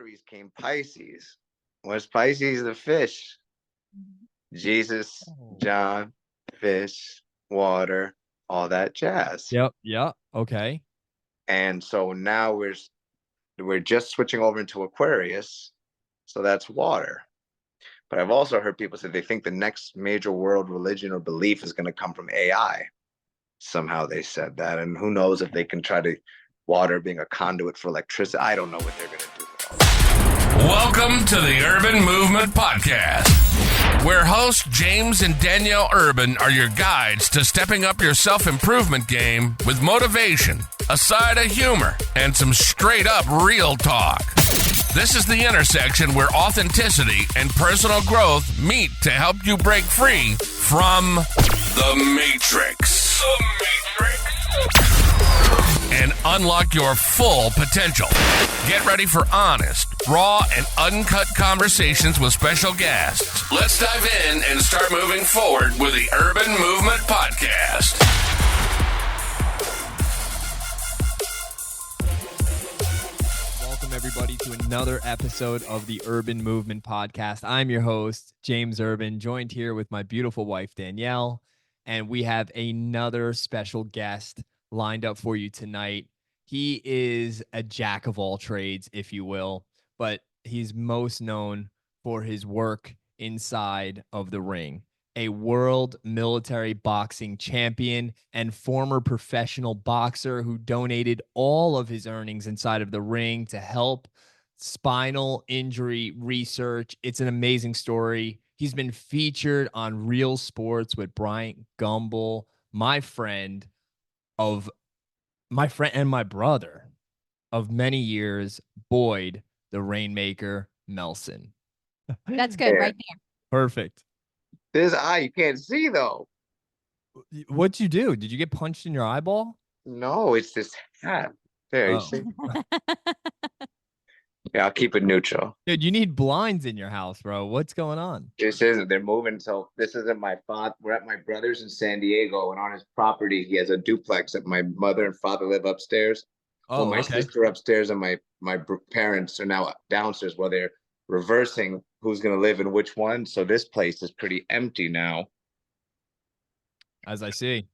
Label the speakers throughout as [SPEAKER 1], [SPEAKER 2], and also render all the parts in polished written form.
[SPEAKER 1] Aries came Pisces. Was Pisces the fish? Jesus, John, fish, water, all that jazz.
[SPEAKER 2] Yep. Yeah. Okay.
[SPEAKER 1] And so now we're just switching over into Aquarius. So that's water. But I've also heard people say they think the next major world religion or belief is going to come from AI. Somehow they said that. And who knows if they can try to water being a conduit for electricity. I don't know what they're going to do with all that.
[SPEAKER 3] Welcome to the Urban Movement Podcast, where hosts James and Danielle Urban are your guides to stepping up your self-improvement game with motivation, a side of humor, and some straight-up real talk. This is the intersection where authenticity and personal growth meet to help you break free from the Matrix. And unlock your full potential. Get ready for honest, raw, and uncut conversations with special guests. Let's dive in and start moving forward with the Urban Movement Podcast.
[SPEAKER 2] Welcome, everybody, to another episode of the Urban Movement Podcast. I'm your host, James Urban, joined here with my beautiful wife, Danielle, and we have another special guest lined up for you tonight. He is a jack of all trades, if you will, but he's most known for his work inside of the ring. A world military boxing champion and former professional boxer who donated all of his earnings inside of the ring to help spinal injury research. It's an amazing story. He's been featured on Real Sports with Bryant Gumbel, my friend and my brother of many years, Boyd, the Rainmaker Melson.
[SPEAKER 4] That's good right there.
[SPEAKER 2] Perfect.
[SPEAKER 1] This eye you can't see, though.
[SPEAKER 2] What'd you do? Did you get punched in your eyeball?
[SPEAKER 1] No, it's this hat. There, you see? Yeah, I'll keep it neutral.
[SPEAKER 2] Dude, you need blinds in your house, bro. What's going on?
[SPEAKER 1] This isn't. They're moving. So this isn't my father. We're at my brother's in San Diego, and on his property, he has a duplex that my mother and father live upstairs.
[SPEAKER 2] Oh,
[SPEAKER 1] well, my
[SPEAKER 2] okay.
[SPEAKER 1] sister upstairs and my parents are now downstairs. Well, they're reversing who's going to live in which one. So this place is pretty empty now.
[SPEAKER 2] As I see.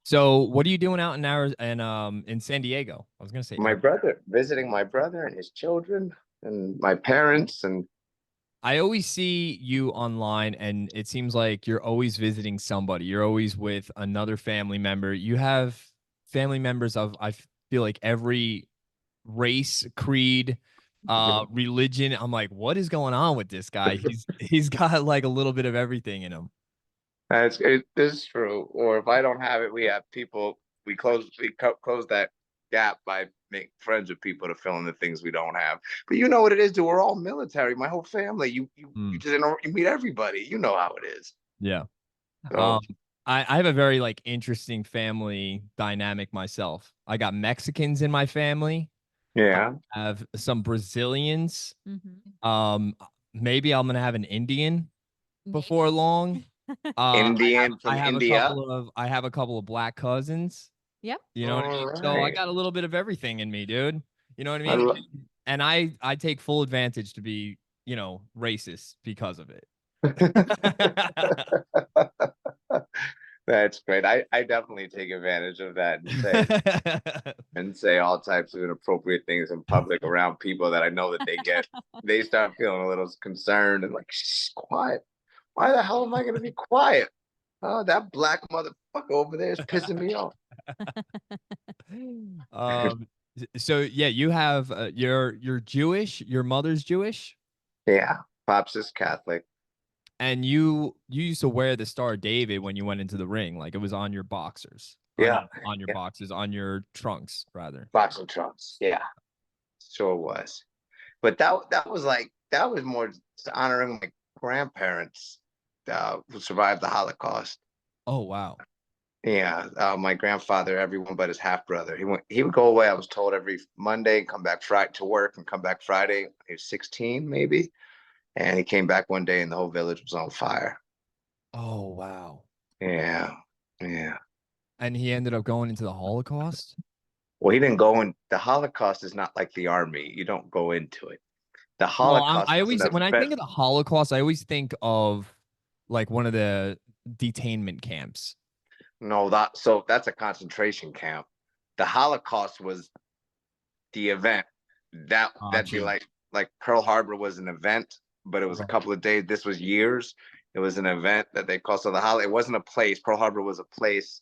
[SPEAKER 2] So what are you doing out in San Diego? I was going to say
[SPEAKER 1] visiting my brother and his children and my parents. And
[SPEAKER 2] I always see you online, and it seems like you're always visiting somebody. You're always with another family member. You have family members of, I feel like, every race, creed, religion. I'm like, what is going on with this guy? He's got like a little bit of everything in him.
[SPEAKER 1] This is true. Or if I don't have it, we have people. We close that gap by making friends with people to fill in the things we don't have. But you know what it is, dude. We're all military. My whole family. You meet everybody. You know how it is.
[SPEAKER 2] Yeah.
[SPEAKER 1] So,
[SPEAKER 2] I have a very interesting family dynamic myself. I got Mexicans in my family.
[SPEAKER 1] Yeah.
[SPEAKER 2] I have some Brazilians.
[SPEAKER 4] Mm-hmm.
[SPEAKER 2] Maybe I'm gonna have an Indian before long.
[SPEAKER 1] Indian from India.
[SPEAKER 2] I have a couple of black cousins.
[SPEAKER 4] Yep.
[SPEAKER 2] You know what I mean?
[SPEAKER 1] Right.
[SPEAKER 2] So I got a little bit of everything in me, dude. You know what I mean? And I take full advantage to be, racist because of it.
[SPEAKER 1] That's great. I definitely take advantage of that and say all types of inappropriate things in public around people that I know that they start feeling a little concerned and like, shh, quiet. Why the hell am I going to be quiet? Oh, that black motherfucker over there is pissing me off.
[SPEAKER 2] So yeah, you have you're Jewish. Your mother's Jewish.
[SPEAKER 1] Yeah, pops is Catholic.
[SPEAKER 2] And you used to wear the Star of David when you went into the ring, like it was on your boxers.
[SPEAKER 1] Yeah,
[SPEAKER 2] on your boxers, on your trunks rather.
[SPEAKER 1] Boxing trunks. Yeah, sure was. But that was more honoring my grandparents who survived the Holocaust.
[SPEAKER 2] Oh wow.
[SPEAKER 1] Yeah, my grandfather, everyone but his half brother. He would go away, I was told, every Monday and come back Friday to work and come back Friday. He was 16 maybe. And he came back one day and the whole village was on fire.
[SPEAKER 2] Oh wow.
[SPEAKER 1] Yeah.
[SPEAKER 2] And he ended up going into the Holocaust?
[SPEAKER 1] Well, he didn't go in. The Holocaust is not like the army. You don't go into it. The
[SPEAKER 2] Well,
[SPEAKER 1] Holocaust
[SPEAKER 2] I
[SPEAKER 1] was an
[SPEAKER 2] always, when I
[SPEAKER 1] event.
[SPEAKER 2] think of the Holocaust, I always think of like one of the detainment camps.
[SPEAKER 1] No, that's a concentration camp. The Holocaust was the event. That'd be
[SPEAKER 2] Gotcha.
[SPEAKER 1] like Pearl Harbor was an event, but it was a
[SPEAKER 2] Right.
[SPEAKER 1] couple of days. This was years. It was an event that they called, so the holiday. It wasn't a place. Pearl Harbor was a place.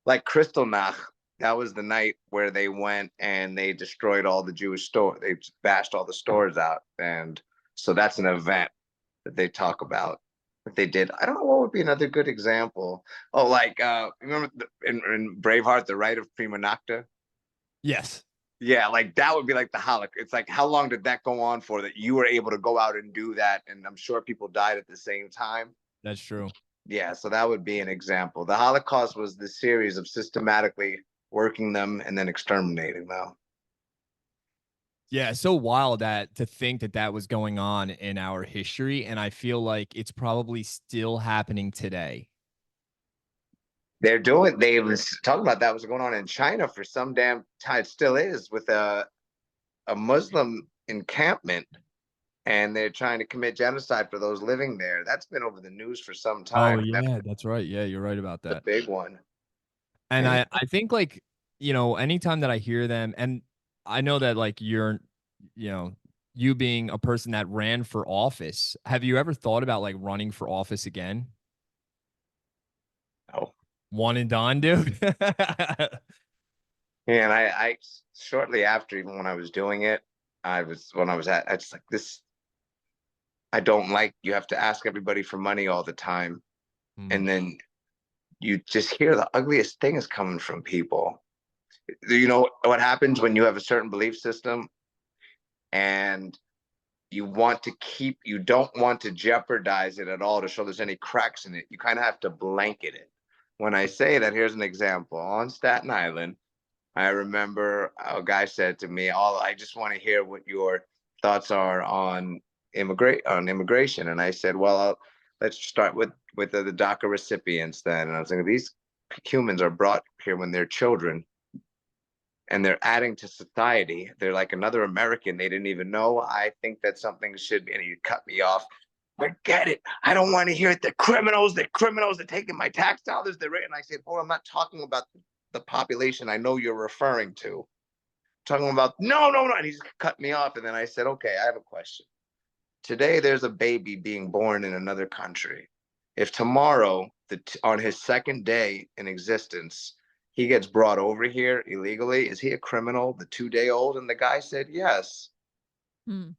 [SPEAKER 1] Like Kristallnacht, that was the night where they went and they destroyed all the Jewish stores. They bashed all the stores out, and so that's an event that they talk about that they did. I don't know what would be another good example. Oh, like remember in Braveheart, the rite of prima nocta?
[SPEAKER 2] Yes,
[SPEAKER 1] Yeah, like that would be like the Holocaust. It's like, how long did that go on for that you were able to go out and do that? And I'm sure people died at the same time.
[SPEAKER 2] that's true.
[SPEAKER 1] Yeah, so that would be an example. The Holocaust was the series of systematically working them and then exterminating them.
[SPEAKER 2] Yeah, it's so wild that to think that that was going on in our history, and I feel like it's probably still happening today.
[SPEAKER 1] They was talking about that was going on in China for some damn time. It still is, with a Muslim encampment, and they're trying to commit genocide for those living there. That's been over the news for some
[SPEAKER 2] Oh
[SPEAKER 1] time. That's
[SPEAKER 2] yeah, that's right. Yeah, you're right about
[SPEAKER 1] the
[SPEAKER 2] that.
[SPEAKER 1] big one.
[SPEAKER 2] And
[SPEAKER 1] And
[SPEAKER 2] I think like, anytime that I hear them, and I know that like you know, you being a person that ran for office, have you ever thought about like running for office again?
[SPEAKER 1] oh,
[SPEAKER 2] One and done, dude.
[SPEAKER 1] and I shortly after, even when I was doing it, I just like this. I don't like, you have to ask everybody for money all the time,
[SPEAKER 2] Hmm.
[SPEAKER 1] and then you just hear the ugliest things coming from people. You know what happens when you have a certain belief system and you don't want to jeopardize it at all to show there's any cracks in it. You kind of have to blanket it. When I say that, here's an example. On Staten Island, I remember a guy said to me, "Oh, I just want to hear what your thoughts are on immigration." And I said, "Well, let's start with the DACA recipients then." And I was thinking, these humans are brought here when they're children, and they're adding to society. They're like another American they didn't even know. I think that something should be, and you cut me off. Forget it. I don't want to hear it. They're criminals, they're taking my tax dollars. And I said, "Oh, I'm not talking about the population I know you're referring to. I'm talking about no. And he's cut me off. And then I said, "Okay, I have a question. Today there's a baby being born in another country. If tomorrow, on his second day in existence, he gets brought over here illegally, is he a criminal, the 2 day old?" And the guy said, "Yes."
[SPEAKER 4] Hmm.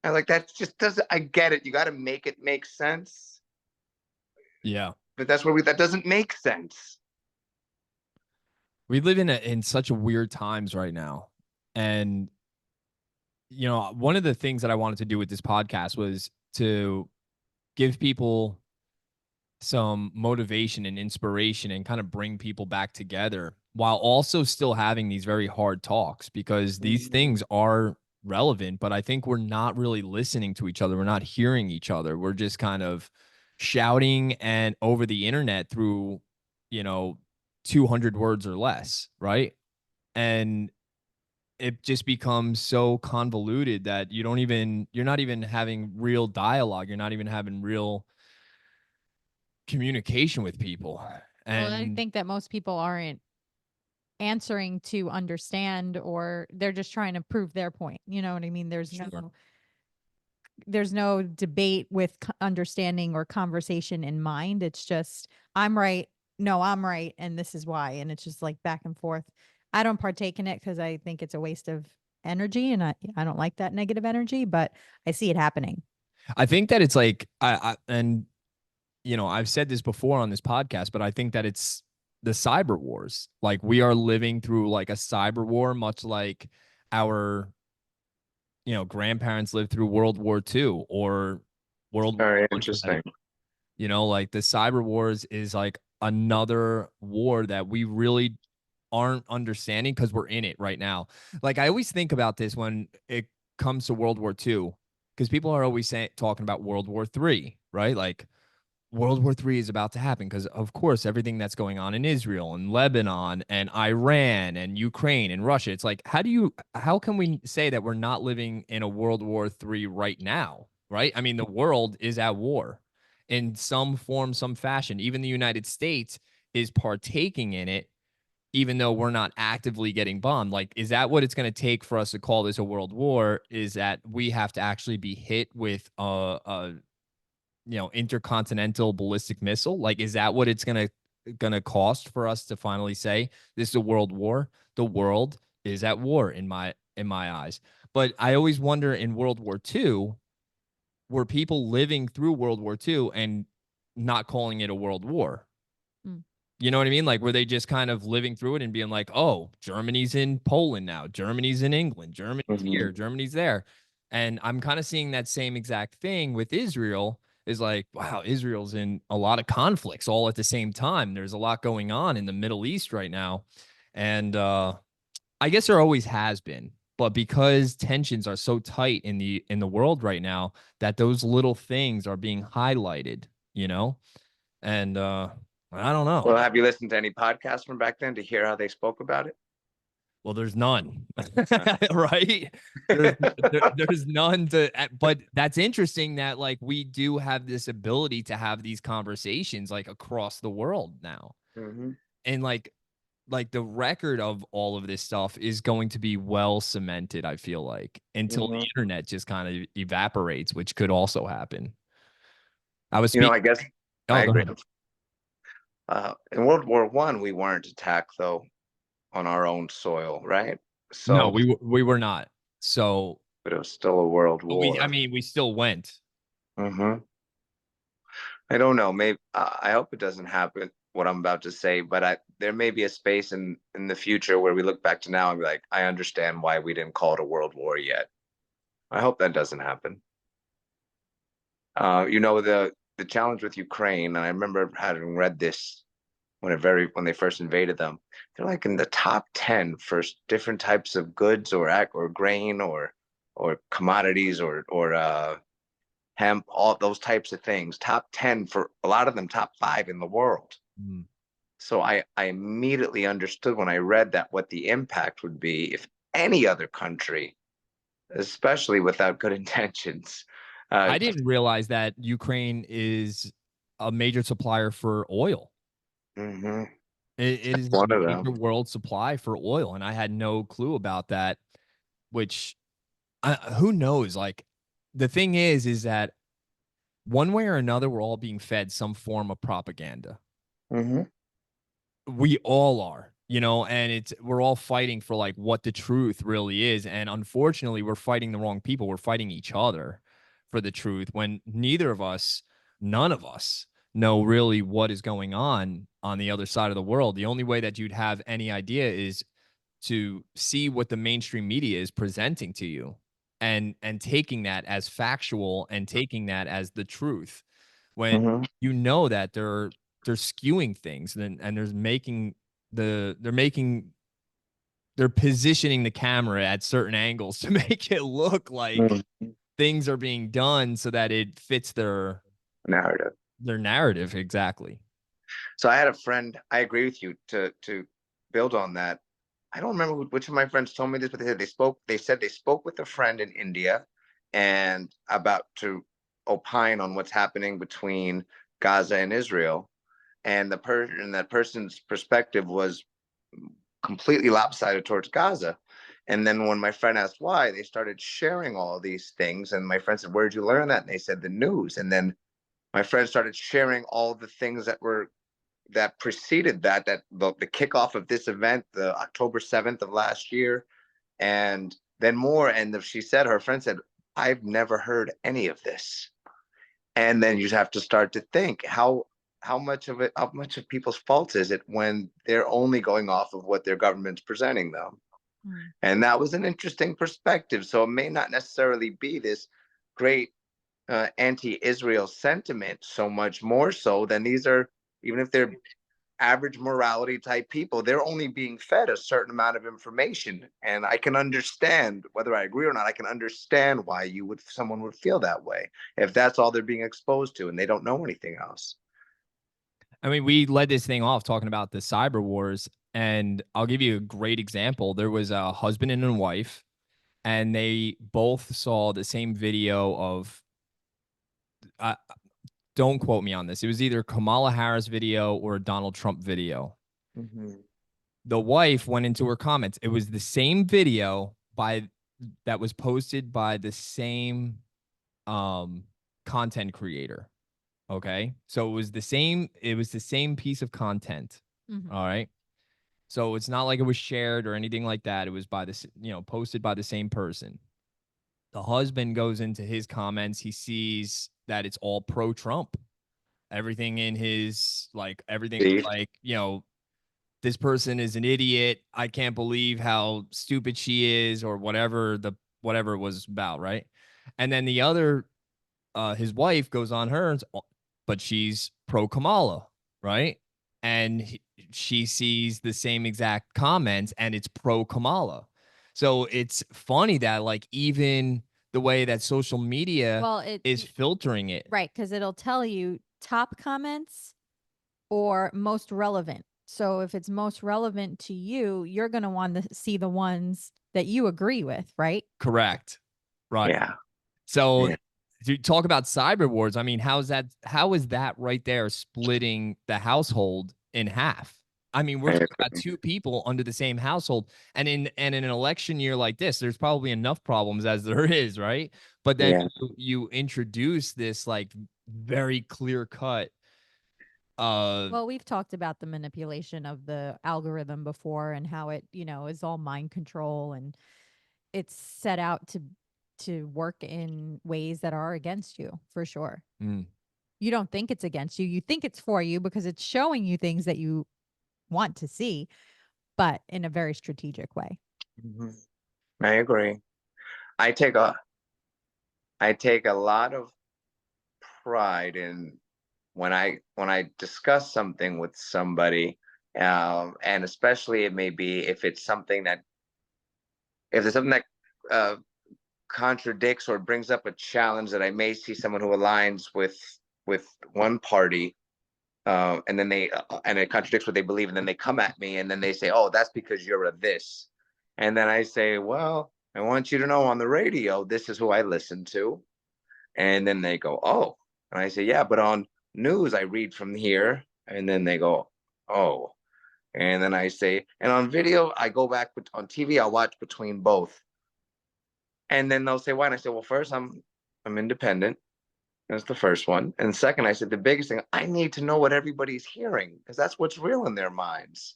[SPEAKER 1] And like, that just doesn't, I get it. You got to make it make sense.
[SPEAKER 2] Yeah.
[SPEAKER 1] But that doesn't make sense.
[SPEAKER 2] We live in such a weird times right now. And one of the things that I wanted to do with this podcast was to give people some motivation and inspiration and kind of bring people back together while also still having these very hard talks, because these things are relevant, but I think we're not really listening to each other. We're not hearing each other. We're just kind of shouting and over the internet through, 200 words or less, right? And it just becomes so convoluted that you're not even having real dialogue. You're not even having real communication with people.
[SPEAKER 4] Well, I
[SPEAKER 2] And
[SPEAKER 4] think that most people aren't answering to understand, or they're just trying to prove their point. You know what I mean?
[SPEAKER 2] Sure.
[SPEAKER 4] There's no debate with understanding or conversation in mind. It's just, I'm right. No, I'm right. And this is why. And it's just like back and forth. I don't partake in it because I think it's a waste of energy, and I don't like that negative energy, but I see it happening.
[SPEAKER 2] I think that it's like I've said this before on this podcast, but I think that it's the cyber wars. Like, we are living through like a cyber war, much like our grandparents lived through World War II or World War
[SPEAKER 1] Very
[SPEAKER 2] One.
[SPEAKER 1] interesting.
[SPEAKER 2] Like the cyber wars is like another war that we really aren't understanding because we're in it right now. Like, I always think about this when it comes to World War II, because people are always talking about World War III, right? Like, World War III is about to happen because, of course, everything that's going on in Israel and Lebanon and Iran and Ukraine and Russia. It's like, how can we say that we're not living in a World War III right now? Right? I mean, the world is at war in some form, some fashion. Even the United States is partaking in it, even though we're not actively getting bombed. Like, is that what it's going to take for us to call this a world war? Is that we have to actually be hit with a intercontinental ballistic missile? Like, is that what it's gonna cost for us to finally say this is a world war? The world is at war in my eyes. But I always wonder, in World War II, were people living through World War II and not calling it a world war?
[SPEAKER 4] Mm.
[SPEAKER 2] You know what I mean? Like, were they just kind of living through it and being like, oh, Germany's in Poland now, Germany's in England, Germany's here, Germany's there. And I'm kind of seeing that same exact thing with Israel. Is like, wow, Israel's in a lot of conflicts all at the same time. There's a lot going on in the Middle East right now. And I guess there always has been. But because tensions are so tight in the world right now, that those little things are being highlighted, you know? And I don't know.
[SPEAKER 1] Well, have you listened to any podcasts from back then to hear how they spoke about it?
[SPEAKER 2] Well, there's none, right? There's none but that's interesting that like we do have this ability to have these conversations like across the world now. And like the record of all of this stuff is going to be well cemented, I feel like, until the internet just kind of evaporates, which could also happen. I was speaking.
[SPEAKER 1] I guess
[SPEAKER 2] Oh,
[SPEAKER 1] I
[SPEAKER 2] go
[SPEAKER 1] agree.
[SPEAKER 2] ahead.
[SPEAKER 1] In World War I, we weren't attacked though on our own soil, right?
[SPEAKER 2] No,
[SPEAKER 1] So,
[SPEAKER 2] we were not. So,
[SPEAKER 1] but it was still a world
[SPEAKER 2] but
[SPEAKER 1] war.
[SPEAKER 2] we still went.
[SPEAKER 1] I don't know. Maybe I hope it doesn't happen. What I'm about to say, but there may be a space in the future where we look back to now and be like, I understand why we didn't call it a world war yet. I hope that doesn't happen. The challenge with Ukraine, and I remember having read this when they first invaded them. They're like in the top 10 for different types of goods or grain or commodities or hemp, all those types of things. Top 10 for a lot of them, top 5 in the world.
[SPEAKER 2] Mm.
[SPEAKER 1] So I immediately understood when I read that what the impact would be if any other country, especially without good intentions.
[SPEAKER 2] I didn't realize that Ukraine is a major supplier for oil.
[SPEAKER 1] Mm-hmm.
[SPEAKER 2] It is
[SPEAKER 1] One
[SPEAKER 2] a
[SPEAKER 1] of
[SPEAKER 2] major
[SPEAKER 1] them.
[SPEAKER 2] world supply for oil, and I had no clue about that. Which, who knows? Like, the thing is that one way or another, we're all being fed some form of propaganda.
[SPEAKER 1] Mm-hmm.
[SPEAKER 2] We all are, and we're all fighting for like what the truth really is. And unfortunately, we're fighting the wrong people. We're fighting each other for the truth when none of us know really what is going on the other side of the world. The only way that you'd have any idea is to see what the mainstream media is presenting to you and taking that as factual and taking that as the truth when you know that they're skewing things and they're positioning the camera at certain angles to make it look like things are being done so that it fits their narrative. Exactly.
[SPEAKER 1] So I had a friend, I agree with you to build on that. I don't remember which of my friends told me this, but they said they spoke with a friend in India and about to opine on what's happening between Gaza and Israel. And that person's perspective was completely lopsided towards Gaza. And then when my friend asked why, they started sharing all these things. And my friend said, "Where'd you learn that?" And they said, "The news." And then my friend started sharing all the things that preceded that the kickoff of this event, the October 7th of last year, and then more. And her friend said, "I've never heard any of this." And then you have to start to think how much of people's fault is it when they're only going off of what their government's presenting them. And that was an interesting perspective. So it may not necessarily be this great anti-Israel sentiment, so much more so than these are, even if they're average morality type people, they're only being fed a certain amount of information. And I can understand, whether I agree or not, I can understand why someone would feel that way if that's all they're being exposed to and they don't know anything else.
[SPEAKER 2] I mean, we led this thing off talking about the cyber wars, and I'll give you a great example. There was a husband and a wife, and they both saw the same video of, uh, don't quote me on this. It was either Kamala Harris video or a Donald Trump video.
[SPEAKER 1] Mm-hmm.
[SPEAKER 2] The wife went into her comments. It was the same video that was posted by the same content creator. Okay. So it was the same piece of content.
[SPEAKER 4] Mhm.
[SPEAKER 2] All right. So it's not like it was shared or anything like that. It was posted by the same person. The husband goes into his comments. He sees that it's all pro Trump. Everything in his, like, everything
[SPEAKER 1] See?
[SPEAKER 2] like, this person is an idiot. I can't believe how stupid she is, or whatever it was about, right? And then the other, his wife goes on hers, but she's pro Kamala, right? And she sees the same exact comments, and it's pro Kamala. So it's funny that, like, even the way that social media
[SPEAKER 4] Well,
[SPEAKER 2] is filtering it.
[SPEAKER 4] right, because it'll tell you top comments or most relevant. So if it's most relevant to you, you're going to want to see the ones that you agree with, right?
[SPEAKER 2] Correct. Right.
[SPEAKER 1] Yeah.
[SPEAKER 2] So
[SPEAKER 1] Yeah.
[SPEAKER 2] to talk about cyber wars, I mean, how is that right there splitting the household in half? I mean, we're
[SPEAKER 1] I
[SPEAKER 2] talking
[SPEAKER 1] agree.
[SPEAKER 2] about two people under the same household, and in an election year like this, there's probably enough problems as there is, right? But then
[SPEAKER 1] Yeah.
[SPEAKER 2] you introduce this, like, very clear cut.
[SPEAKER 4] Well, we've talked about the manipulation of the algorithm before and how it, is all mind control, and it's set out to work in ways that are against you, for sure.
[SPEAKER 2] Mm.
[SPEAKER 4] You don't think it's against you. You think it's for you because it's showing you things that you want to see, but in a very strategic way.
[SPEAKER 1] Mm-hmm. I agree. I take a lot of pride in when I discuss something with somebody, and especially it may be if there's something that uh, contradicts or brings up a challenge that I may see someone who aligns with one party, and then and it contradicts what they believe, and then they come at me and then they say, "Oh, that's because you're a this," and then I say, "Well, I want you to know on the radio, this is who I listen to," and then they go, "Oh," and I say, "Yeah, but on news I read from here," and then they go, "Oh," and then I say, "And on video I go back on TV, I'll watch between both." And then they'll say, "Why?" And I say, "Well, first, I'm independent. That's the first one. And second, I said, the biggest thing, I need to know what everybody's hearing, because that's what's real in their minds.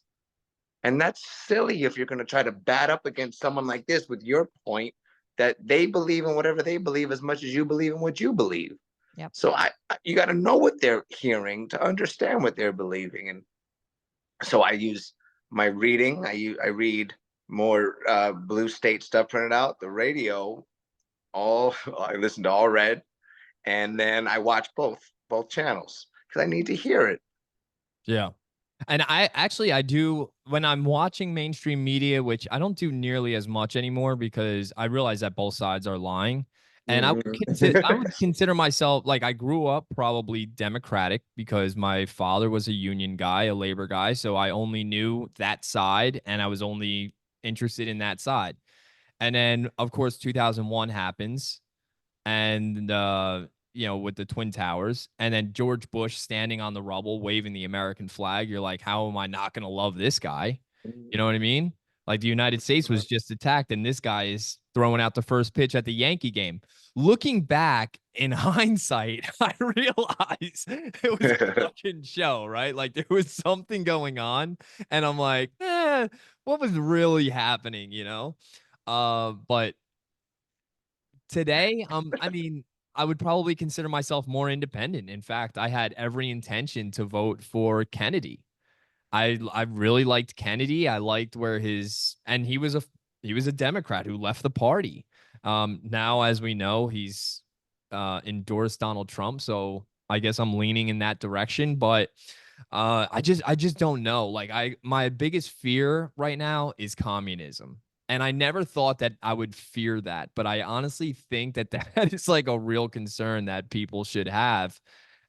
[SPEAKER 1] And that's silly if you're going to try to bat up against someone like this with your point that they believe in whatever they believe as much as you believe in what you believe."
[SPEAKER 4] Yep.
[SPEAKER 1] So you got to know what they're hearing to understand what they're believing. And so I use my reading. I read more blue state stuff printed out. The radio, I listen to all red, and then I watch both channels because I need to hear it.
[SPEAKER 2] Yeah. And I do, when I'm watching mainstream media, which I don't do nearly as much anymore because I realize that both sides are lying. And I would consider myself, like, I grew up probably Democratic because my father was a union guy, a labor guy. So I only knew that side, and I was only interested in that side. And then, of course, 2001 happens, and with the Twin Towers, and then George Bush standing on the rubble waving the American flag. You're like, how am I not going to love this guy? You know what I mean? Like, the United States was just attacked, and this guy is throwing out the first pitch at the Yankee game. Looking back in hindsight, I realize it was a fucking show, right? Like, there was something going on, and I'm like, what was really happening, But today, I mean, I would probably consider myself more independent. In fact, I had every intention to vote for Kennedy. I really liked Kennedy. I liked and he was a Democrat who left the party. Now, as we know, he's endorsed Donald Trump, so I guess I'm leaning in that direction. But I just don't know. Like, my biggest fear right now is communism. And I never thought that I would fear that, but I honestly think that that is like a real concern that people should have.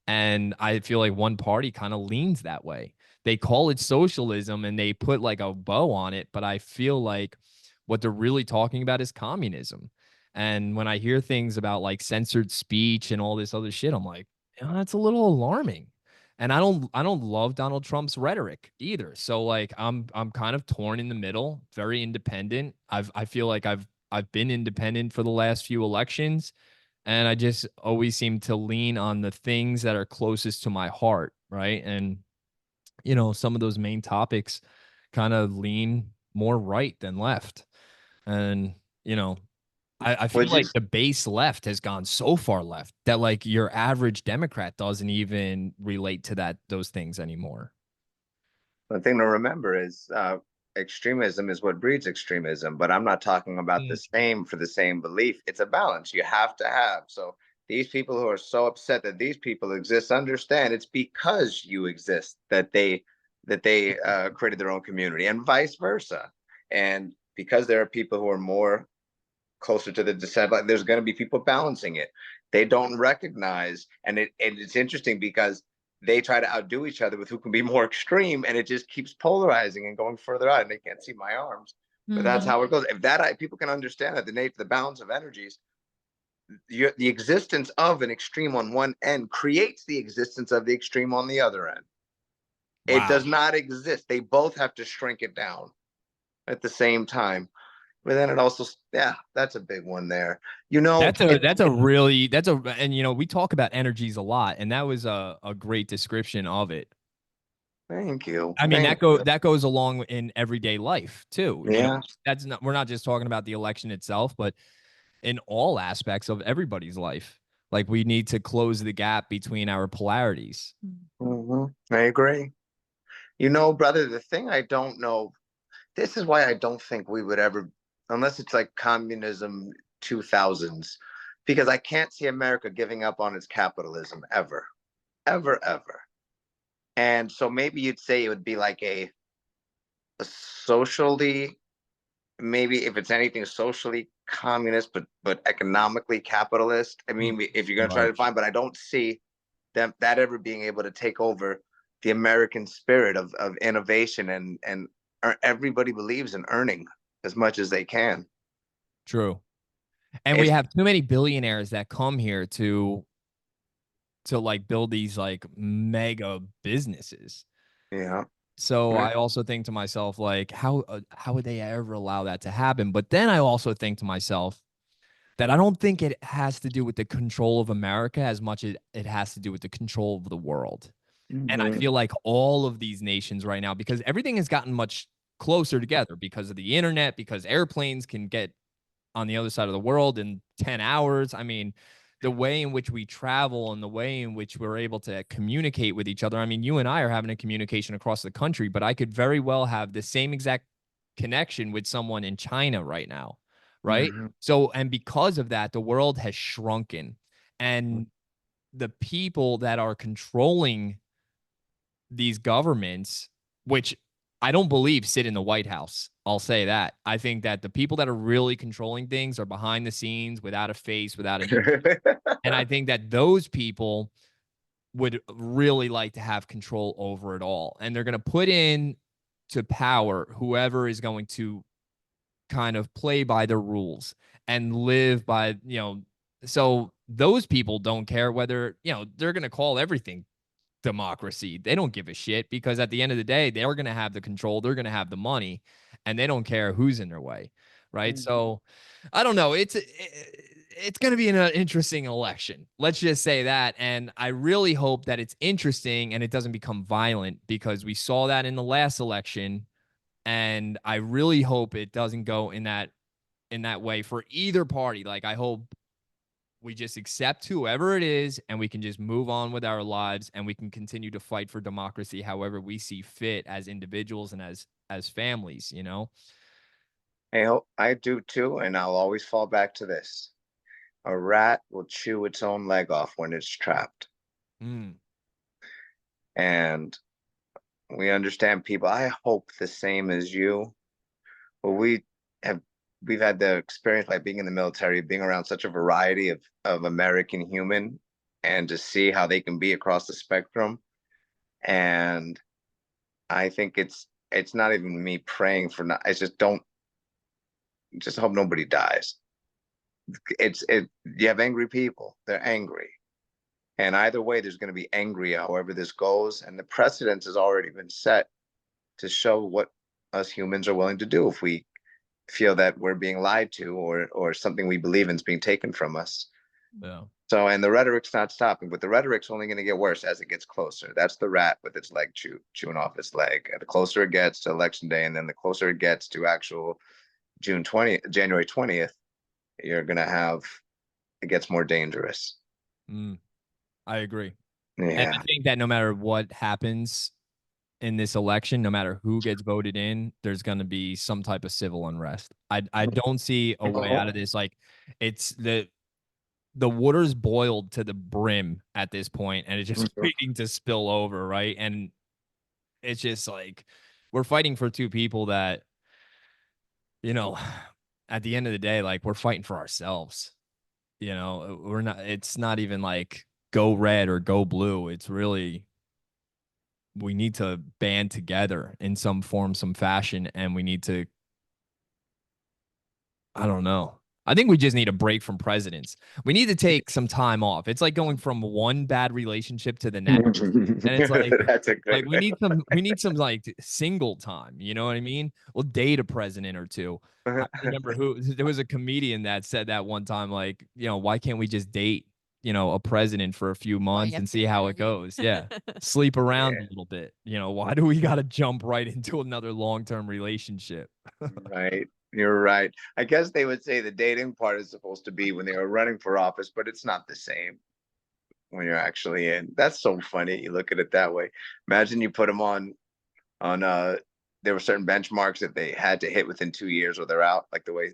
[SPEAKER 2] And I feel like one party kind of leans that way. They call it socialism and they put like a bow on it, but I feel like what they're really talking about is communism. And when I hear things about like censored speech and all this other shit, I'm like, that's a little alarming. And I don't love Donald Trump's rhetoric either. So like I'm kind of torn in the middle, very independent. I feel like I've been independent for the last few elections, and I just always seem to lean on the things that are closest to my heart, right? And some of those main topics kind of lean more right than left. And you know, I feel
[SPEAKER 1] Which
[SPEAKER 2] like
[SPEAKER 1] is
[SPEAKER 2] the base left has gone so far left that like your average Democrat doesn't even relate to those things anymore.
[SPEAKER 1] the thing to remember is extremism is what breeds extremism, but I'm not talking about the
[SPEAKER 2] Mm.
[SPEAKER 1] same for the same belief. It's a balance you have to have. So these people who are so upset that these people exist, understand it's because you exist that they created their own community, and vice versa. And because there are people who are more closer to the descent, like there's going to be people balancing it. They don't recognize, and it's interesting because they try to outdo each other with who can be more extreme, and it just keeps polarizing and going further out. And they can't see my arms, but that's
[SPEAKER 4] Mhm.
[SPEAKER 1] how it goes. If people can understand that the balance of energies, the existence of an extreme on one end creates the existence of the extreme on the other end. It
[SPEAKER 2] Wow.
[SPEAKER 1] does not exist. They both have to shrink it down at the same time. But then it also, yeah, that's a big one there.
[SPEAKER 2] That's a really and we talk about energies a lot, and that was a great description of it.
[SPEAKER 1] Thank you.
[SPEAKER 2] I mean,
[SPEAKER 1] Thank you.
[SPEAKER 2] that goes along in everyday life too.
[SPEAKER 1] Yeah.
[SPEAKER 2] That's not, we're not just talking about the election itself, but in all aspects of everybody's life. Like we need to close the gap between our polarities.
[SPEAKER 1] I agree. Brother, the thing I don't know, this is why I don't think we would ever, unless it's like communism 2000s, because I can't see America giving up on its capitalism ever, ever, ever. And so maybe you'd say it would be like a socially, maybe if it's anything socially communist, but economically capitalist. I mean, if you're going to try
[SPEAKER 2] Right.
[SPEAKER 1] to find, but I don't see that ever being able to take over the American spirit of innovation and everybody believes in earning as much as they can.
[SPEAKER 2] True. And we
[SPEAKER 1] It's
[SPEAKER 2] have too many billionaires that come here to like build these like mega businesses.
[SPEAKER 1] yeah.
[SPEAKER 2] So
[SPEAKER 1] Yeah.
[SPEAKER 2] I also think to myself, like, how would they ever allow that to happen? But then I also think to myself that I don't think it has to do with the control of America as much as it has to do with the control of the world. And I
[SPEAKER 1] Mhm.
[SPEAKER 2] feel like all of these nations right now, because everything has gotten much closer together because of the internet, because airplanes can get on the other side of the world in 10 hours. I mean, the way in which we travel and the way in which we're able to communicate with each other. I mean, you and I are having a communication across the country, but I could very well have the same exact connection with someone in China right now. Right.
[SPEAKER 1] Mhm.
[SPEAKER 2] So, and because of that, the world has shrunken, and the people that are controlling these governments, which I don't believe sit in the White House. I'll say that. I think that the people that are really controlling things are behind the scenes, without a face, without a name. And I think that those people would really like to have control over it all. And they're going to put in to power whoever is going to kind of play by the rules and live by, so those people don't care whether, they're going to call everything democracy. They don't give a shit because at the end of the day, they're going to have the control, they're going to have the money, and they don't care who's in their way. Right. So I don't know. It's going to be an interesting election. Let's just say that. And I really hope that it's interesting and it doesn't become violent, because we saw that in the last election. And I really hope it doesn't go in that way for either party. Like I hope we just accept whoever it is and we can just move on with our lives, and we can continue to fight for democracy however we see fit as individuals and as families.
[SPEAKER 1] I do too, and I'll always fall back to this. A rat will chew its own leg off when it's trapped.
[SPEAKER 2] Mm.
[SPEAKER 1] And we understand people. I hope the same as you. But have we've had the experience by being in the military, being around such a variety of American human. and to see how they can be across the spectrum. And I think it's not even me praying for not. It's just hope nobody dies. You have angry people. They're angry. And either way, there's going to be angry however this goes. And the precedent has already been set to show what us humans are willing to do if we feel that we're being lied to, or something we believe in is being taken from us.
[SPEAKER 2] Yeah.
[SPEAKER 1] So, and the rhetoric's not stopping, but the rhetoric's only going to get worse as it gets closer. That's the rat with its leg chewing off its leg. And the closer it gets to election day, and then the closer it gets to actual January 20th, you're going to have, it gets more dangerous.
[SPEAKER 2] I agree.
[SPEAKER 1] Yeah.
[SPEAKER 2] And I think that no matter what happens in this election, no matter who gets voted in, there's going to be some type of civil unrest. I don't see a way out of this. Like, it's the water's boiled to the brim at this point, and it's just waiting to spill over, right? And it's just like, we're fighting for two people that, you know, at the end of the day, like, we're fighting for ourselves. You know, we're not, it's not even like go red or go blue. It's really, we need to band together in some form, some fashion, and we need to, I don't know. I think we just need a break from presidents. We need to take some time off. It's like going from one bad relationship to the next. And it's like,
[SPEAKER 1] that's a good
[SPEAKER 2] like we need some like single time. You know what I mean? We'll date a president or two. I remember there was a comedian that said that one time, like, you know, why can't we just date, you know, a president for a few months and see how it goes? Yeah. Sleep around a little bit. You know, why do we got to jump right into another long-term relationship?
[SPEAKER 1] Right. You're right. I guess they would say the dating part is supposed to be when they were running for office, but it's not the same when you're actually in. That's so funny. You look at it that way. Imagine you put them on there were certain benchmarks that they had to hit within 2 years or they're out, like the way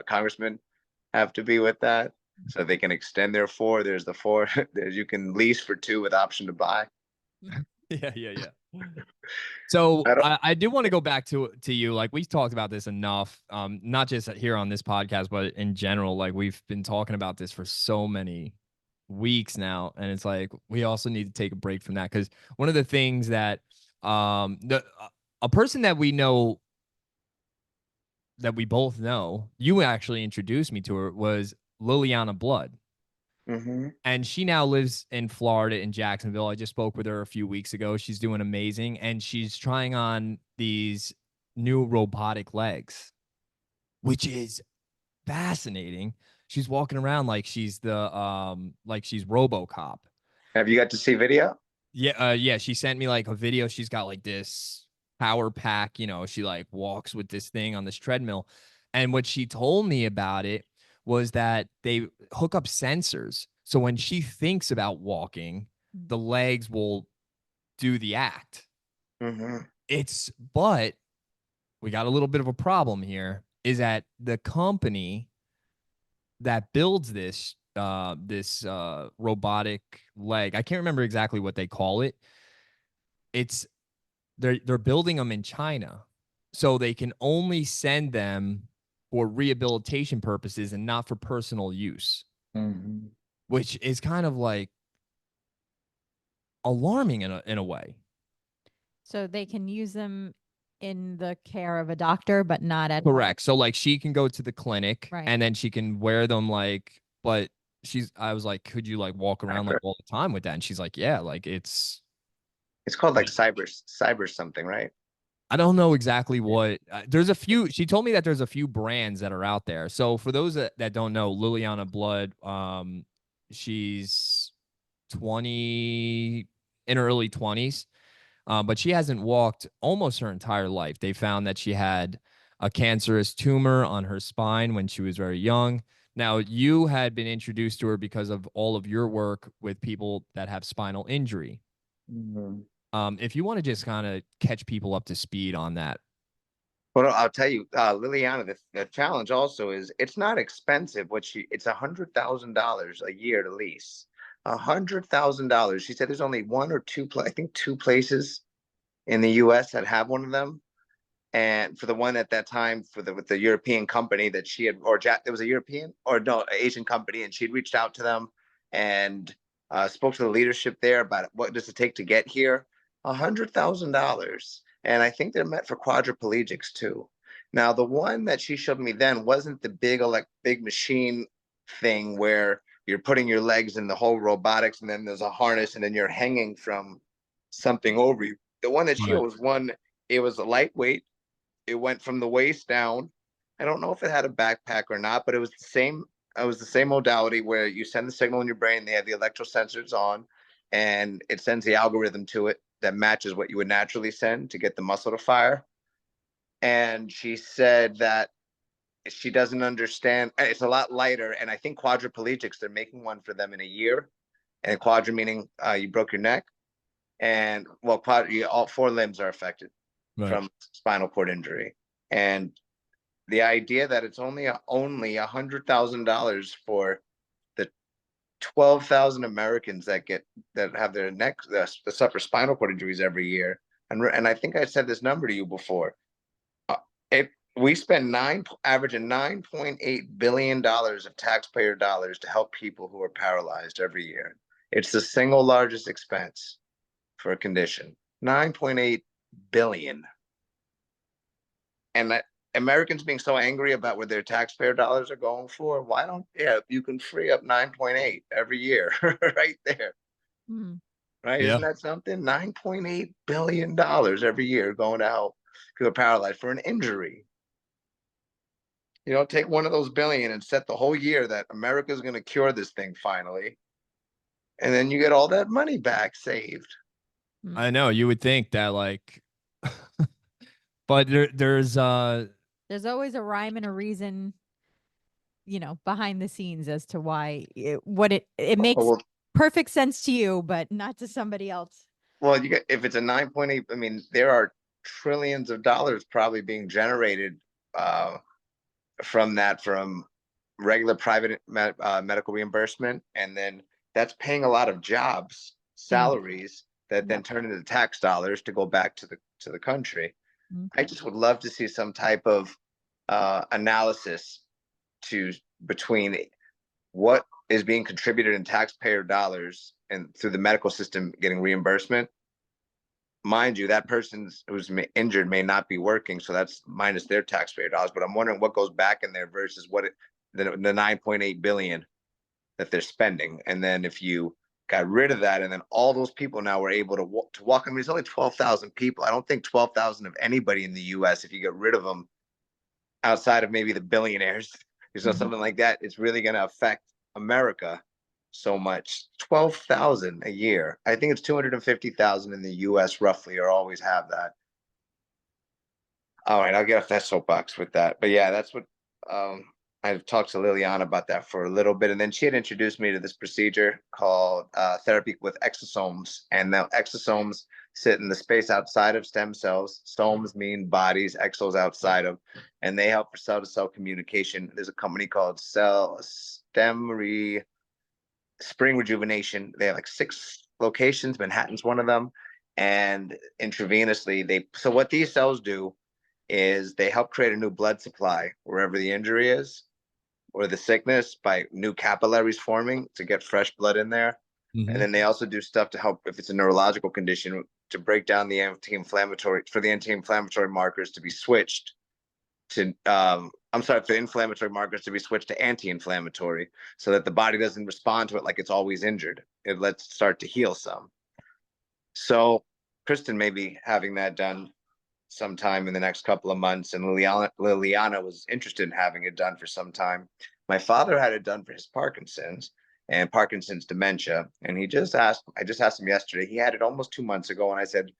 [SPEAKER 1] congressmen have to be with that. So they can extend their 4. There's the 4. There's, you can lease for 2 with option to buy.
[SPEAKER 2] Yeah. So I do want to go back to you. Like, we've talked about this enough, not just here on this podcast, but in general. Like, we've been talking about this for so many weeks now, and it's like we also need to take a break from that, because one of the things that a person that we know, that we both know, you actually introduced me to her, was Liliana Blood.
[SPEAKER 1] Mm-hmm.
[SPEAKER 2] And she now lives in Florida, in Jacksonville. I just spoke with her a few weeks ago. She's doing amazing. And she's trying on these new robotic legs, which is fascinating. She's walking around like she's like she's RoboCop.
[SPEAKER 1] Have you got to see video?
[SPEAKER 2] Yeah. She sent me like a video. She's got like this power pack, you know, she like walks with this thing on this treadmill. And what she told me about it was that they hook up sensors. So when she thinks about walking, the legs will do the act.
[SPEAKER 1] Mm-hmm.
[SPEAKER 2] But we got a little bit of a problem here, is that the company that builds this robotic leg, I can't remember exactly what they call it. They're building them in China, so they can only send them for rehabilitation purposes and not for personal use, which is kind of like alarming in a way.
[SPEAKER 4] So they can use them in the care of a doctor, but not at
[SPEAKER 2] Correct. So like she can go to the clinic,
[SPEAKER 4] right,
[SPEAKER 2] and then she can wear them, like, but I was like, could you like walk around like all the time with that? And she's like, yeah, like it's
[SPEAKER 1] called like cyber something, right?
[SPEAKER 2] I don't know exactly what. There's a few. She told me that there's a few brands that are out there. So for those that don't know, Liliana Blood, she's 20, in her early 20s, but she hasn't walked almost her entire life. They found that she had a cancerous tumor on her spine when she was very young. Now, you had been introduced to her because of all of your work with people that have spinal injury. If you want to just kind of catch people up to speed on that.
[SPEAKER 1] Well, I'll tell you, Liliana, the challenge also is it's not expensive. It's $100,000 a year to lease. $100,000. She said there's only one or two, I think 2 places in the U.S. that have one of them. And for the one at that time, with the European company that she had, it was a European or no, Asian company, and she'd reached out to them, and spoke to the leadership there about what does it take to get here. $100,000, and I think they're meant for quadriplegics too. Now, the one that she showed me then wasn't the big machine thing where you're putting your legs in the whole robotics, and then there's a harness, and then you're hanging from something over you. The one that she
[SPEAKER 2] Right.
[SPEAKER 1] was one, it was a lightweight. It went from the waist down. I don't know if it had a backpack or not, but it was the same. It was the same modality where you send the signal in your brain. They have the electrosensors on, and it sends the algorithm to it that matches what you would naturally send to get the muscle to fire. And she said that she doesn't understand. It's a lot lighter, and I think quadriplegics, they're making one for them in a year. And quadra meaning you broke your neck, and well, all four limbs are affected from spinal cord injury. And the idea that it's only $100,000 for the 12,000 Americans that have their necks that suffer spinal cord injuries every year. And I think I said this number to you before. We spend averaging $9.8 billion of taxpayer dollars to help people who are paralyzed every year. It's the single largest expense for a condition. 9.8 billion. And that Americans being so angry about what their taxpayer dollars are going for, why don't you can free up 9.8 every year right there.
[SPEAKER 4] Mm.
[SPEAKER 1] Right?
[SPEAKER 2] Yeah.
[SPEAKER 1] Isn't that something? $9.8 billion every year going to help people paralyzed for an injury. You know, take one of those billion and set the whole year that America's going to cure this thing finally. And then you get all that money back saved.
[SPEAKER 2] I know, you would think that, like, but there's
[SPEAKER 4] always a rhyme and a reason, behind the scenes as to why it makes perfect sense to you, but not to somebody else.
[SPEAKER 1] Well, if it's a 9.8, I mean, there are trillions of dollars probably being generated from regular private medical reimbursement, and then that's paying a lot of jobs, salaries that then turn into tax dollars to go back to the country. I just would love to see some type of analysis between what is being contributed in taxpayer dollars and through the medical system getting reimbursement. Mind you, that person who's injured may not be working, so that's minus their taxpayer dollars. But I'm wondering what goes back in there versus the 9.8 billion that they're spending. And then if you got rid of that, and then all those people now were able to walk. I mean, it's only 12,000 people. I don't think 12,000 of anybody in the U.S. If you get rid of them, outside of maybe the billionaires, something like that, it's really going to affect America so much. 12,000 a year. I think it's 250,000 in the US roughly, or always have that. All right, I'll get off that soapbox with that. But yeah, that's what I've talked to Liliana about that for a little bit. And then she had introduced me to this procedure called therapy with exosomes. And now exosomes sit in the space outside of stem cells. Somes mean bodies, exos outside of, and they help for cell-to-cell communication. There's a company called Spring Rejuvenation. They have like 6 locations. Manhattan's one of them. And intravenously, so what these cells do is they help create a new blood supply wherever the injury is or the sickness by new capillaries forming to get fresh blood in there. And then they also do stuff to help if it's a neurological condition to break down the anti-inflammatory markers to be switched to for the inflammatory markers to be switched to anti-inflammatory so that the body doesn't respond to it like it's always injured. It lets it start to heal some. So Kristen may be having that done sometime in the next couple of months, and Liliana was interested in having it done for some time. My father had it done for his Parkinson's and Parkinson's dementia, and I just asked him yesterday. He had it almost 2 months ago, and I said,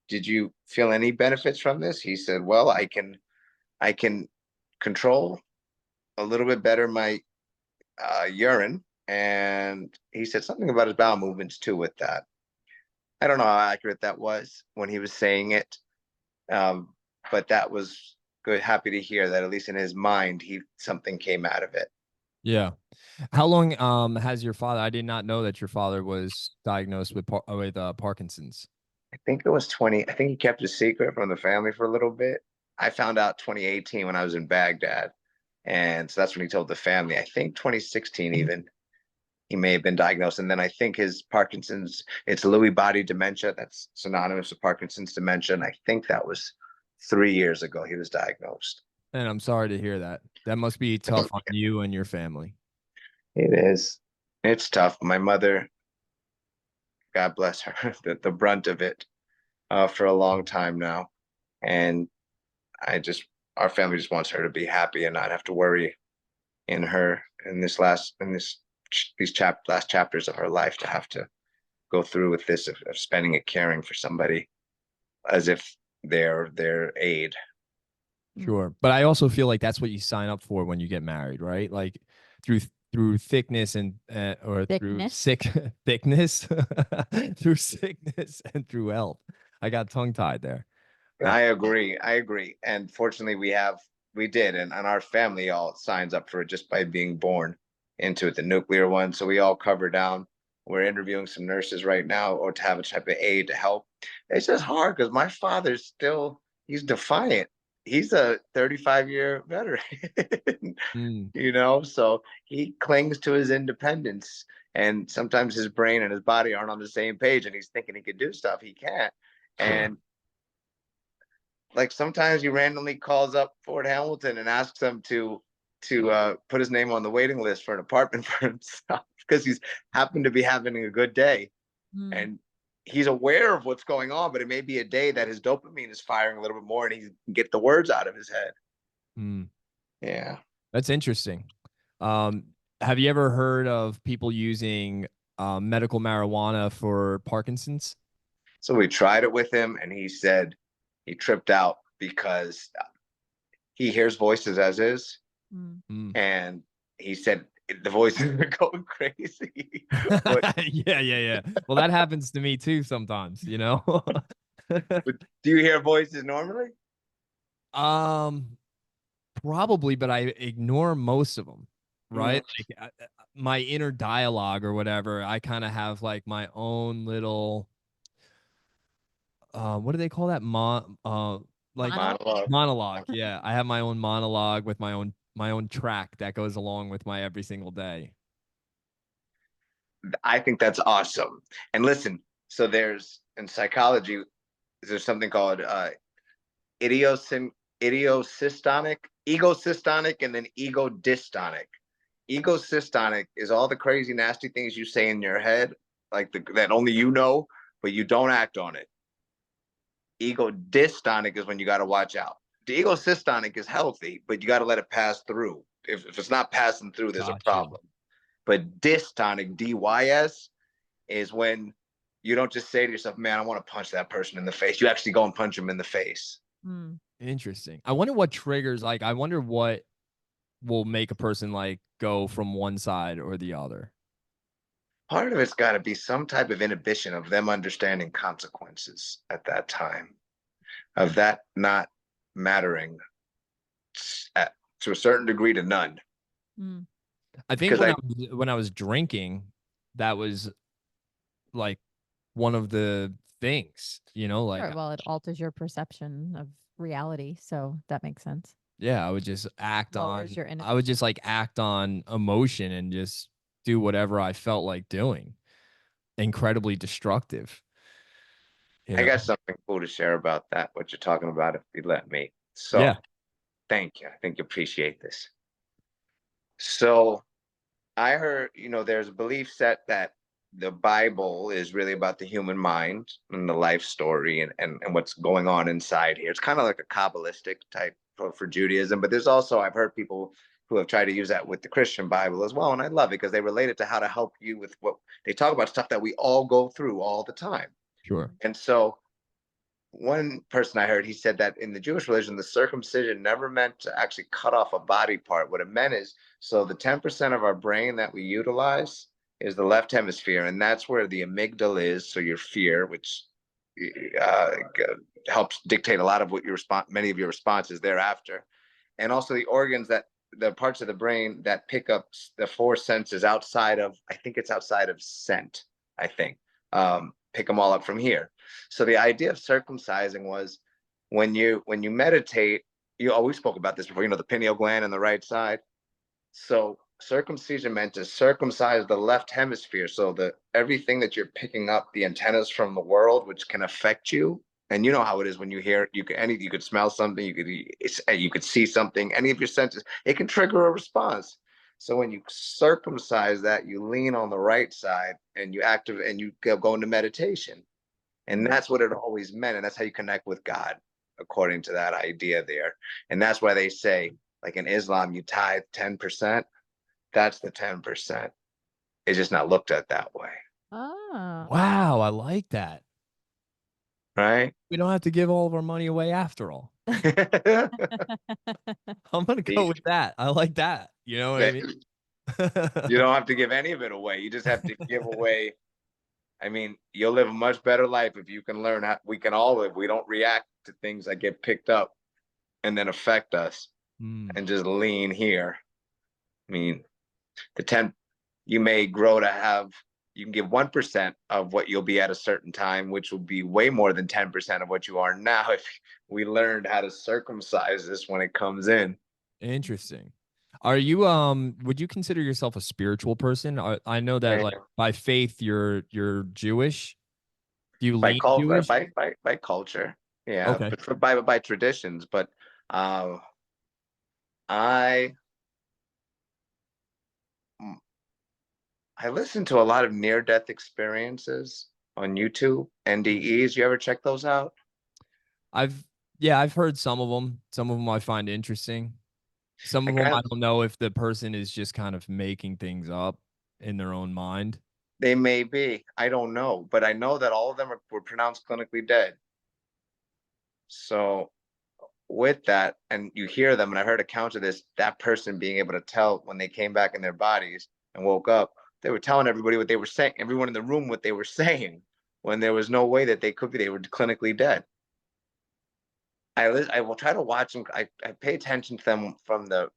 [SPEAKER 1] did you feel any benefits from this? He said, well, I can control a little bit better my urine, and he said something about his bowel movements too with that. I don't know how accurate that was when he was saying it, but that was good. Happy to hear that at least in his mind, something came out of it.
[SPEAKER 2] Yeah. How long has your father? I did not know that your father was diagnosed with Parkinson's.
[SPEAKER 1] I think it was 20. I think he kept a secret from the family for a little bit. I found out 2018 when I was in Baghdad, and so that's when he told the family. I think 2016 even. he may have been diagnosed. And then I think his Parkinson's, it's Lewy body dementia. That's synonymous with Parkinson's dementia. And I think that was 3 years ago he was diagnosed.
[SPEAKER 2] And I'm sorry to hear that. That must be tough on you and your family.
[SPEAKER 1] It is. It's tough. My mother, God bless her, the brunt of it for a long time now. And our family just wants her to be happy and not have to worry in these last chapters of her life, to have to go through with this of spending it caring for somebody as if they're their aid.
[SPEAKER 2] Sure. But I also feel like that's what you sign up for when you get married, right? Like through thickness and or through thickness through sickness and through health. I got tongue tied there.
[SPEAKER 1] I agree. And fortunately we did. And our family all signs up for it just by being born into it, the nuclear one. So we all cover down. We're interviewing some nurses right now, or to have a type of aid to help. It's just hard because my father's he's defiant. He's a 35-year veteran, so he clings to his independence. And sometimes his brain and his body aren't on the same page, and he's thinking he could do stuff he can't. And like sometimes he randomly calls up Fort Hamilton and asks them to put his name on the waiting list for an apartment for himself because he's happened to be having a good day. And he's aware of what's going on, but it may be a day that his dopamine is firing a little bit more and he can get the words out of his head. Yeah.
[SPEAKER 2] That's interesting. Have you ever heard of people using medical marijuana for Parkinson's?
[SPEAKER 1] So we tried it with him, and he said he tripped out because he hears voices as is. And he said the voices are going crazy.
[SPEAKER 2] Yeah. Well, that happens to me too sometimes,
[SPEAKER 1] But do you hear voices normally?
[SPEAKER 2] Probably, but I ignore most of them, right? Like my inner dialogue or whatever, I kind of have like my own little what do they call that? Like monologue. Yeah, I have my own monologue with my own track that goes along with my every single day.
[SPEAKER 1] I think that's awesome. And listen, so in psychology, there's something called egosystonic, and then egodystonic. Egosystonic is all the crazy, nasty things you say in your head, like that only you know, but you don't act on it. Egodystonic is when you got to watch out. The egosystonic is healthy, but you got to let it pass through. If it's not passing through, there's a problem. But dystonic, DYS, is when you don't just say to yourself, man, I want to punch that person in the face. You actually go and punch them in the face.
[SPEAKER 2] Interesting. I wonder what triggers, I wonder what will make a person go from one side or the other.
[SPEAKER 1] Part of it's got to be some type of inhibition of them understanding consequences at that time, of that not mattering to a certain degree to none.
[SPEAKER 2] I think when I was drinking, that was like one of the things,
[SPEAKER 4] Sure, well, it alters your perception of reality, so that makes sense.
[SPEAKER 2] Yeah, I would just act act on emotion and just do whatever I felt like doing. Incredibly destructive.
[SPEAKER 1] I got something cool to share about that, what you're talking about, if you let me. So
[SPEAKER 2] yeah.
[SPEAKER 1] Thank you. I think you appreciate this. So I heard, there's a belief set that the Bible is really about the human mind and the life story and what's going on inside here. It's kind of like a Kabbalistic type for Judaism, but there's also, I've heard people who have tried to use that with the Christian Bible as well. And I love it because they relate it to how to help you with what they talk about, stuff that we all go through all the time.
[SPEAKER 2] Sure.
[SPEAKER 1] And so one person I heard, he said that in the Jewish religion, the circumcision never meant to actually cut off a body part. What it meant is, so the 10% of our brain that we utilize is the left hemisphere, and that's where the amygdala is. So your fear, which helps dictate a lot of what many of your responses thereafter, and also the organs the parts of the brain that pick up the four senses outside of, I think it's outside of scent. Pick them all up from here. So the idea of circumcising was when you meditate, we spoke about this before, the pineal gland on the right side. So circumcision meant to circumcise the left hemisphere, so that everything that you're picking up, the antennas from the world, which can affect you. And you know how it is when you hear, you could smell something, you could see something, any of your senses, it can trigger a response. So when you circumcise that, you lean on the right side and you activate and you go into meditation. And that's what it always meant. And that's how you connect with God, according to that idea there. And that's why they say, like in Islam, you tithe 10%. That's the 10%. It's just not looked at that way.
[SPEAKER 4] Oh.
[SPEAKER 2] Wow, I like that.
[SPEAKER 1] Right?
[SPEAKER 2] We don't have to give all of our money away after all. I'm gonna go with that. I like that. You know what I mean?
[SPEAKER 1] You don't have to give any of it away. You just have to give away. I mean, you'll live a much better life if you can learn how we can all live. We don't react to things that get picked up and then affect us and just lean here. I mean, the 10, you may grow to have, you can give 1% of what you'll be at a certain time, which will be way more than 10% of what you are now if we learned how to circumcise this when it comes in.
[SPEAKER 2] Interesting. Are you would you consider yourself a spiritual person? I know that like by faith you're Jewish. Do you lean Jewish?
[SPEAKER 1] By culture. Yeah,
[SPEAKER 2] Okay.
[SPEAKER 1] but by traditions, but I listen to a lot of near-death experiences on YouTube, NDEs. You ever check those out?
[SPEAKER 2] I've heard some of them. Some of them I find interesting. Some of
[SPEAKER 1] Like
[SPEAKER 2] them I don't know if the person is just kind of making things up in their own mind.
[SPEAKER 1] They may be. I don't know, but I know that all of them were pronounced clinically dead. So with that, and you hear them, and I heard accounts of this, that person being able to tell when they came back in their bodies and woke up, they were telling everybody what they were saying, everyone in the room what they were saying, when there was no way that they could be, they were clinically dead. I will try to watch them. I pay attention to them from the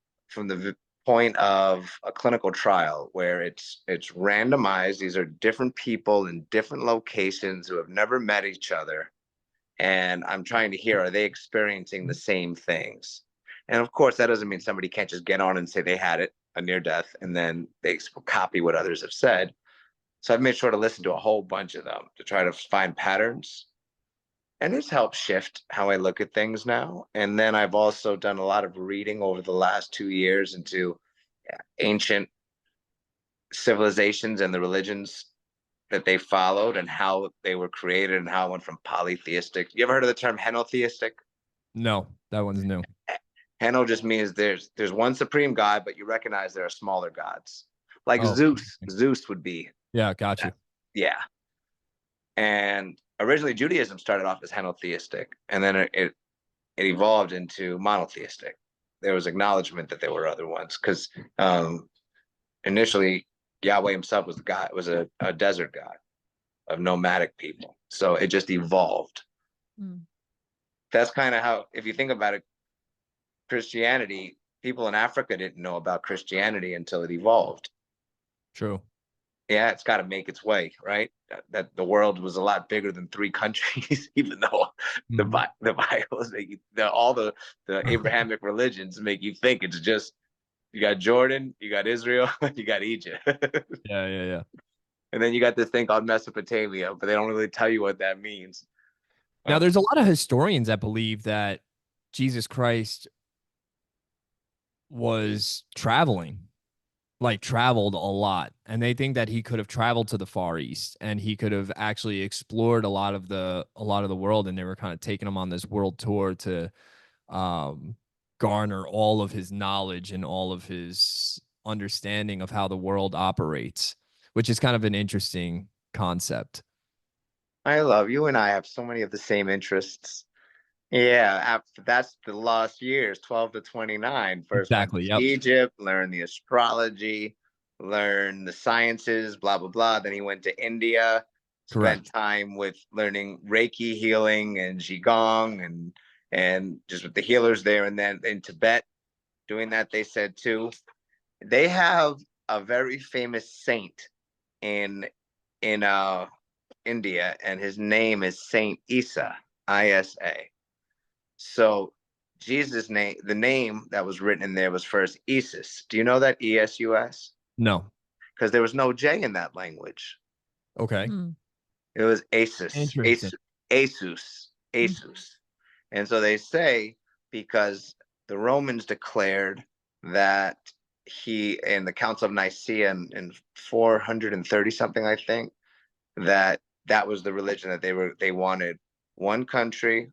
[SPEAKER 1] point of a clinical trial where it's randomized. These are different people in different locations who have never met each other. And I'm trying to hear, are they experiencing the same things? And of course, that doesn't mean somebody can't just get on and say they had it, a near death, and then they copy what others have said. So I've made sure to listen to a whole bunch of them to try to find patterns. And it's helped shift how I look at things now. And then I've also done a lot of reading over the last 2 years into ancient civilizations and the religions that they followed and how they were created and how it went from polytheistic. You ever heard of the term henotheistic?
[SPEAKER 2] No, that one's new.
[SPEAKER 1] Heno just means there's one supreme god, but you recognize there are smaller gods. Like Zeus. Zeus would be.
[SPEAKER 2] Yeah, got you.
[SPEAKER 1] Yeah. And originally Judaism started off as henotheistic, and then it evolved into monotheistic. There was acknowledgement that there were other ones, because initially Yahweh himself was the god, was a desert god of nomadic people. So it just evolved. That's kind of how, if you think about it, Christianity, people in Africa didn't know about Christianity until it evolved.
[SPEAKER 2] True.
[SPEAKER 1] Yeah, it's got to make its way, right? That the world was a lot bigger than 3 countries, even though the Bible, all the Abrahamic religions make you think it's just, you got Jordan, you got Israel, you got Egypt.
[SPEAKER 2] Yeah.
[SPEAKER 1] And then you got this thing called Mesopotamia, but they don't really tell you what that means.
[SPEAKER 2] Now, there's a lot of historians that believe that Jesus Christ was traveled a lot, and they think that he could have traveled to the Far East and he could have actually explored a lot of the world, and they were kind of taking him on this world tour to garner all of his knowledge and all of his understanding of how the world operates, which is kind of an interesting concept.
[SPEAKER 1] I love you, and I have so many of the same interests. Yeah, that's the last years, 12 to 29. First
[SPEAKER 2] Exactly.
[SPEAKER 1] went
[SPEAKER 2] Yep.
[SPEAKER 1] to Egypt, learn the astrology, learn the sciences, blah, blah, blah. Then he went to India, spent time with learning Reiki healing and Qigong and just with the healers there. And then in Tibet, doing that, they said too. They have a very famous saint in India, and his name is Saint Isa, Isa. So Jesus' name, the name that was written in there was first Esus. Do you know that? ESUS?
[SPEAKER 2] No.
[SPEAKER 1] Because there was no J in that language.
[SPEAKER 2] Okay.
[SPEAKER 4] Mm,
[SPEAKER 1] It was Asus,
[SPEAKER 2] Interesting.
[SPEAKER 1] Asus,
[SPEAKER 4] mm,
[SPEAKER 1] Asus. And so they say because the Romans declared that he, in the Council of Nicaea in 430 something, I think, that was the religion that they wanted: one country,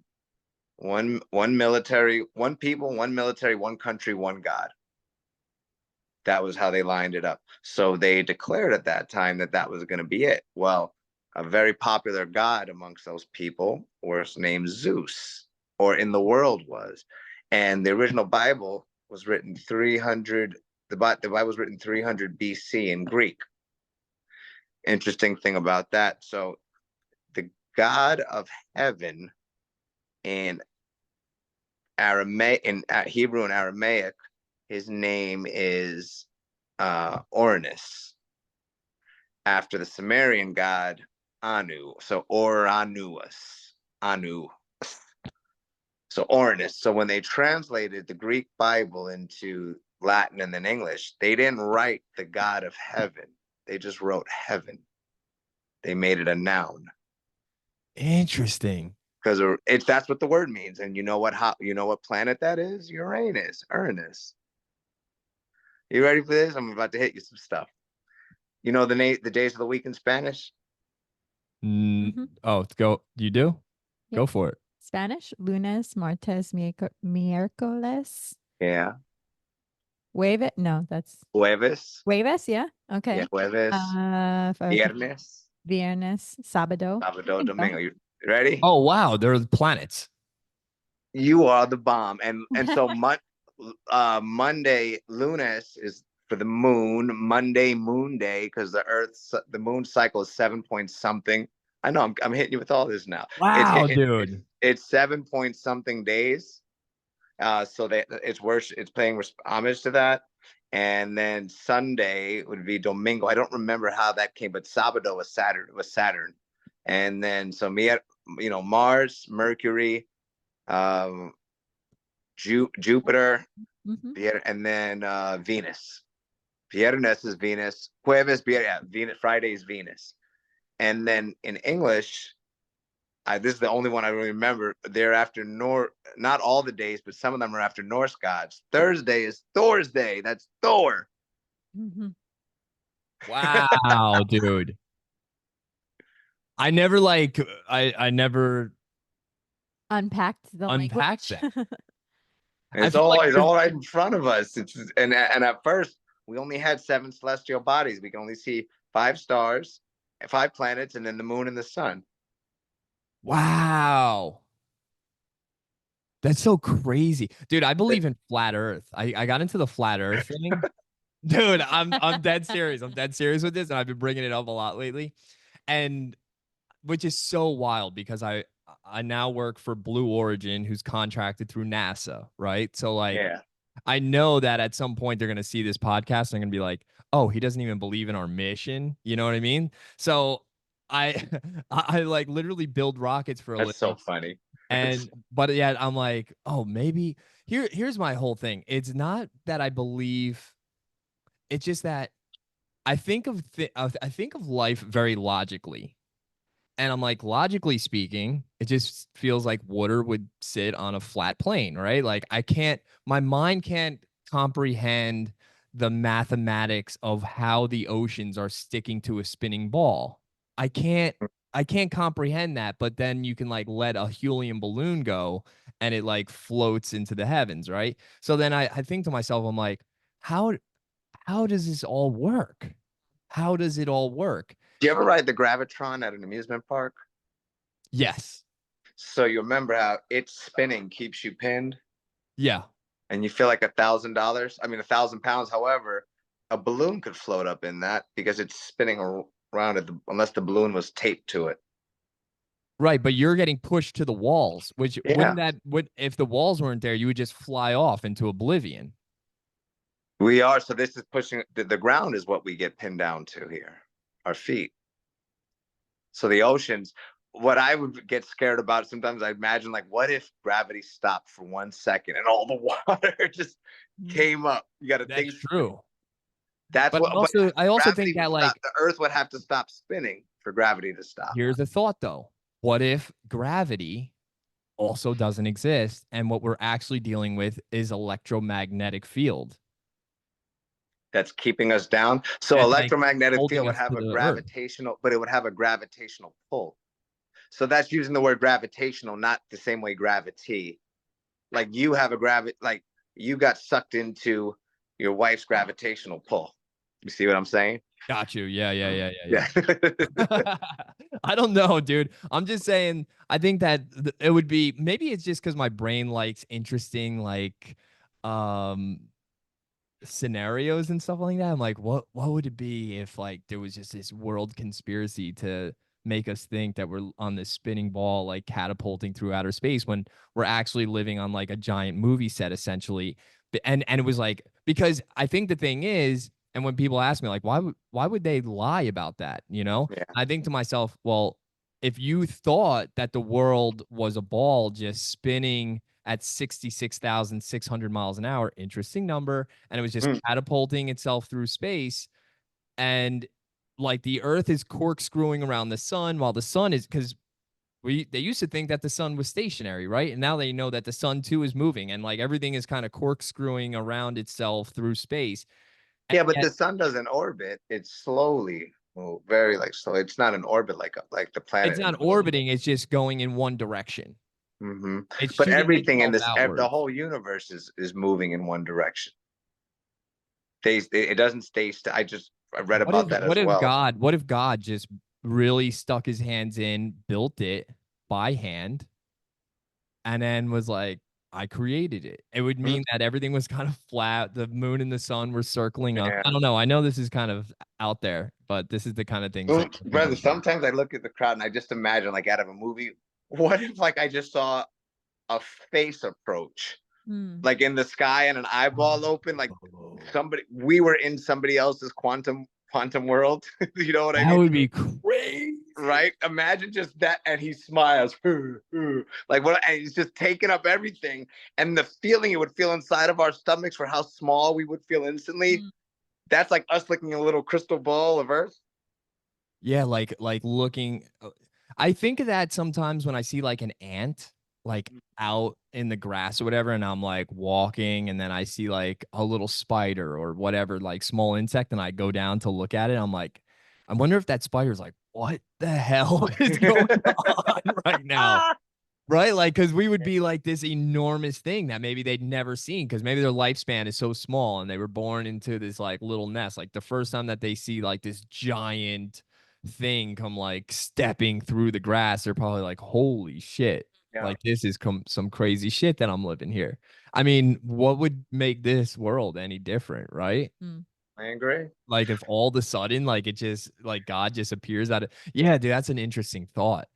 [SPEAKER 1] one military, one people, one military, one country, one God. That was how they lined it up. So they declared at that time that that was going to be it. Well, a very popular god amongst those people was named Zeus, or in the world was. And the original Bible was written 300, the Bible was written 300 BC in Greek. Interesting thing about that. So the God of heaven in Aramaic, in Hebrew and Aramaic, his name is Uranus, after the Sumerian god Anu. So Oranuus, Anu. So Uranus. So when they translated the Greek Bible into Latin and then English, they didn't write the God of heaven. They just wrote heaven. They made it a noun.
[SPEAKER 2] Interesting.
[SPEAKER 1] Because that's what the word means. And you know what planet that is? Uranus. You ready for this? I'm about to hit you some stuff. You know the days of the week in Spanish?
[SPEAKER 4] mhm.
[SPEAKER 2] Oh, go. You do?
[SPEAKER 4] Yep.
[SPEAKER 2] Go for it.
[SPEAKER 4] Spanish, lunes, martes, miércoles,
[SPEAKER 1] Yeah.
[SPEAKER 4] jueves. No, that's
[SPEAKER 1] Jueves.
[SPEAKER 4] jueves. Yeah. Okay.
[SPEAKER 1] Yeah, jueves. Viernes.
[SPEAKER 4] Viernes, sábado.
[SPEAKER 1] Sábado, domingo. You ready?
[SPEAKER 2] Oh, wow. They're planets.
[SPEAKER 1] You are the bomb. And so Monday, lunes, is for the moon. Monday, moon day, because the moon cycle is 7 point something. I know I'm hitting you with all this now.
[SPEAKER 2] Wow, dude.
[SPEAKER 1] It's 7 point something days. So that it's paying homage to that. And then Sunday would be Domingo. I don't remember how that came, but Sábado was Saturn. And then so Mars, Mercury, Jupiter,
[SPEAKER 4] Mhm.
[SPEAKER 1] and then Venus. Viernes is Venus. Jueves, Venus. Friday is Venus. And then in English, this is the only one I remember. They're after not all the days, but some of them are after Norse gods. Thursday is Thor's day. That's Thor.
[SPEAKER 4] Mhm.
[SPEAKER 2] Wow, dude. I never I never
[SPEAKER 4] Unpacked the
[SPEAKER 2] unpacked
[SPEAKER 4] language.
[SPEAKER 2] that.
[SPEAKER 1] And
[SPEAKER 2] I
[SPEAKER 1] it's
[SPEAKER 2] feel like
[SPEAKER 1] all right in front of us. And at first we only had 7 celestial bodies. We can only see 5 stars, 5 planets, and then the moon and the sun.
[SPEAKER 2] wow. That's so crazy. Dude, I believe in flat earth. I got into the flat earth thing. Dude, I'm dead serious. I'm dead serious with this, and I've been bringing it up a lot lately. And which is so wild because I now work for Blue Origin, who's contracted through NASA, right? So like
[SPEAKER 1] Yeah.
[SPEAKER 2] I know that at some point they're gonna see this podcast and they're gonna be like, oh, he doesn't even believe in our mission. You know what I mean? So I I like literally build rockets for a
[SPEAKER 1] That's so
[SPEAKER 2] living.
[SPEAKER 1] funny.
[SPEAKER 2] But yet I'm like, oh, maybe here's my whole thing. It's not that I believe, it's just that I think I think of life very logically. And I'm like, logically speaking, it just feels like water would sit on a flat plane, right? Like my mind can't comprehend the mathematics of how the oceans are sticking to a spinning ball. I can't I can't comprehend that, but then you can like let a helium balloon go and it like floats into the heavens, right? So then I think to myself, I'm like, how how does this all work? How does it all work?
[SPEAKER 1] Do you ever ride the Gravitron at an amusement park?
[SPEAKER 2] Yes.
[SPEAKER 1] So you remember how it's spinning keeps you pinned,
[SPEAKER 2] Yeah.
[SPEAKER 1] and you feel like $1,000. I mean, 1,000 pounds. However, a balloon could float up in that because it's spinning around it, unless the balloon was taped to it.
[SPEAKER 2] Right, but you're getting pushed to the walls, which
[SPEAKER 1] Yeah,
[SPEAKER 2] would if the walls weren't there, you would just fly off into oblivion.
[SPEAKER 1] we are. So this is pushing the ground is what we get pinned down to here, our feet. So the oceans, what I would get scared about sometimes, I imagine, like, what if gravity stopped for 1 second and all the water just came up? You got to think.
[SPEAKER 2] That's true.
[SPEAKER 1] That's
[SPEAKER 2] But
[SPEAKER 1] what. But
[SPEAKER 2] I also
[SPEAKER 1] gravity
[SPEAKER 2] think
[SPEAKER 1] would
[SPEAKER 2] that,
[SPEAKER 1] stop.
[SPEAKER 2] like,
[SPEAKER 1] The Earth would have to stop spinning for gravity to stop.
[SPEAKER 2] here's a thought though. What if gravity also doesn't exist and what we're actually dealing with is electromagnetic field
[SPEAKER 1] That's keeping us down. So
[SPEAKER 2] that's like
[SPEAKER 1] electromagnetic
[SPEAKER 2] holding
[SPEAKER 1] field would
[SPEAKER 2] us
[SPEAKER 1] have
[SPEAKER 2] to
[SPEAKER 1] a
[SPEAKER 2] the earth?
[SPEAKER 1] gravitational, but it would have a gravitational pull. So that's using the word gravitational, not the same way gravity. Like you have a like you got sucked into your wife's gravitational pull. You see what I'm saying?
[SPEAKER 2] Got you. Yeah, yeah, yeah, yeah,
[SPEAKER 1] Yeah.
[SPEAKER 2] yeah. I don't know, dude. I'm just saying, I think that it would be, maybe it's just because my brain likes interesting, like, um, scenarios and stuff like that. I'm like, what would it be if, like, there was just this world conspiracy to make us think that we're on this spinning ball, like catapulting through outer space, when we're actually living on like a giant movie set, essentially. And it was like, because I think the thing is, and when people ask me, like, why would they lie about that? You know,
[SPEAKER 1] Yeah.
[SPEAKER 2] I think to myself, well, if you thought that the world was a ball just spinning at 66,600 miles an hour, interesting number, and it was just
[SPEAKER 1] Mm.
[SPEAKER 2] catapulting itself through space, and like the earth is corkscrewing around the sun while the sun is, because they used to think that the sun was stationary, right? And now they know that the sun too is moving, and like everything is kind of corkscrewing around itself through space. And
[SPEAKER 1] Yeah, but
[SPEAKER 2] yet
[SPEAKER 1] the sun doesn't orbit. It's slowly move, very like slow. It's not an orbit like the
[SPEAKER 2] it's
[SPEAKER 1] planet in
[SPEAKER 2] not
[SPEAKER 1] the middle.
[SPEAKER 2] orbiting, it's just going in one direction.
[SPEAKER 1] Mm-hmm.
[SPEAKER 2] It's
[SPEAKER 1] But
[SPEAKER 2] shooting
[SPEAKER 1] everything in
[SPEAKER 2] itself
[SPEAKER 1] this, the
[SPEAKER 2] outwards.
[SPEAKER 1] whole universe is moving in one direction. It doesn't stay. I read about that as well.
[SPEAKER 2] What if God just really stuck his hands in, built it by hand, and then was like, I created it? It would
[SPEAKER 1] Mm,
[SPEAKER 2] mean that everything was kind of flat. The moon and the sun were circling us. I
[SPEAKER 1] yeah.
[SPEAKER 2] don't know. I know this is kind of out there, but this is the kind of things that
[SPEAKER 1] Well,
[SPEAKER 2] I'm
[SPEAKER 1] brother,
[SPEAKER 2] thinking about.
[SPEAKER 1] sometimes I look at the crowd and I just imagine, like, out of a movie, what if, like, I just saw a face approach,
[SPEAKER 4] Mm.
[SPEAKER 1] like in the sky, and an eyeball open, like we were in somebody else's quantum world. You know what I
[SPEAKER 2] That
[SPEAKER 1] mean?
[SPEAKER 2] would be crazy.
[SPEAKER 1] Right? Imagine just that, and he smiles, like what? And he's just taking up everything, and the feeling it would feel inside of our stomachs for how small we would feel instantly.
[SPEAKER 4] Mm.
[SPEAKER 1] That's like us looking a little crystal ball of Earth.
[SPEAKER 2] Yeah, like looking. I think of that sometimes when I see like an ant like out in the grass or whatever, and I'm like walking, and then I see like a little spider or whatever, like small insect, and I go down to look at it. I'm like, I wonder if that spider's like, what the hell is going on right now? Right? Like, because we would be like this enormous thing that maybe they'd never seen, because maybe their lifespan is so small and they were born into this like little nest. Like the first time that they see like this giant thing come like stepping through the grass, they're probably like, holy shit.
[SPEAKER 1] Yeah,
[SPEAKER 2] Like this is some crazy shit that I'm living here. I mean, what would make this world any different, right?
[SPEAKER 4] Mm.
[SPEAKER 1] I agree.
[SPEAKER 2] Like if all of a sudden, like it just like God just appears out of, yeah, dude, that's an interesting thought.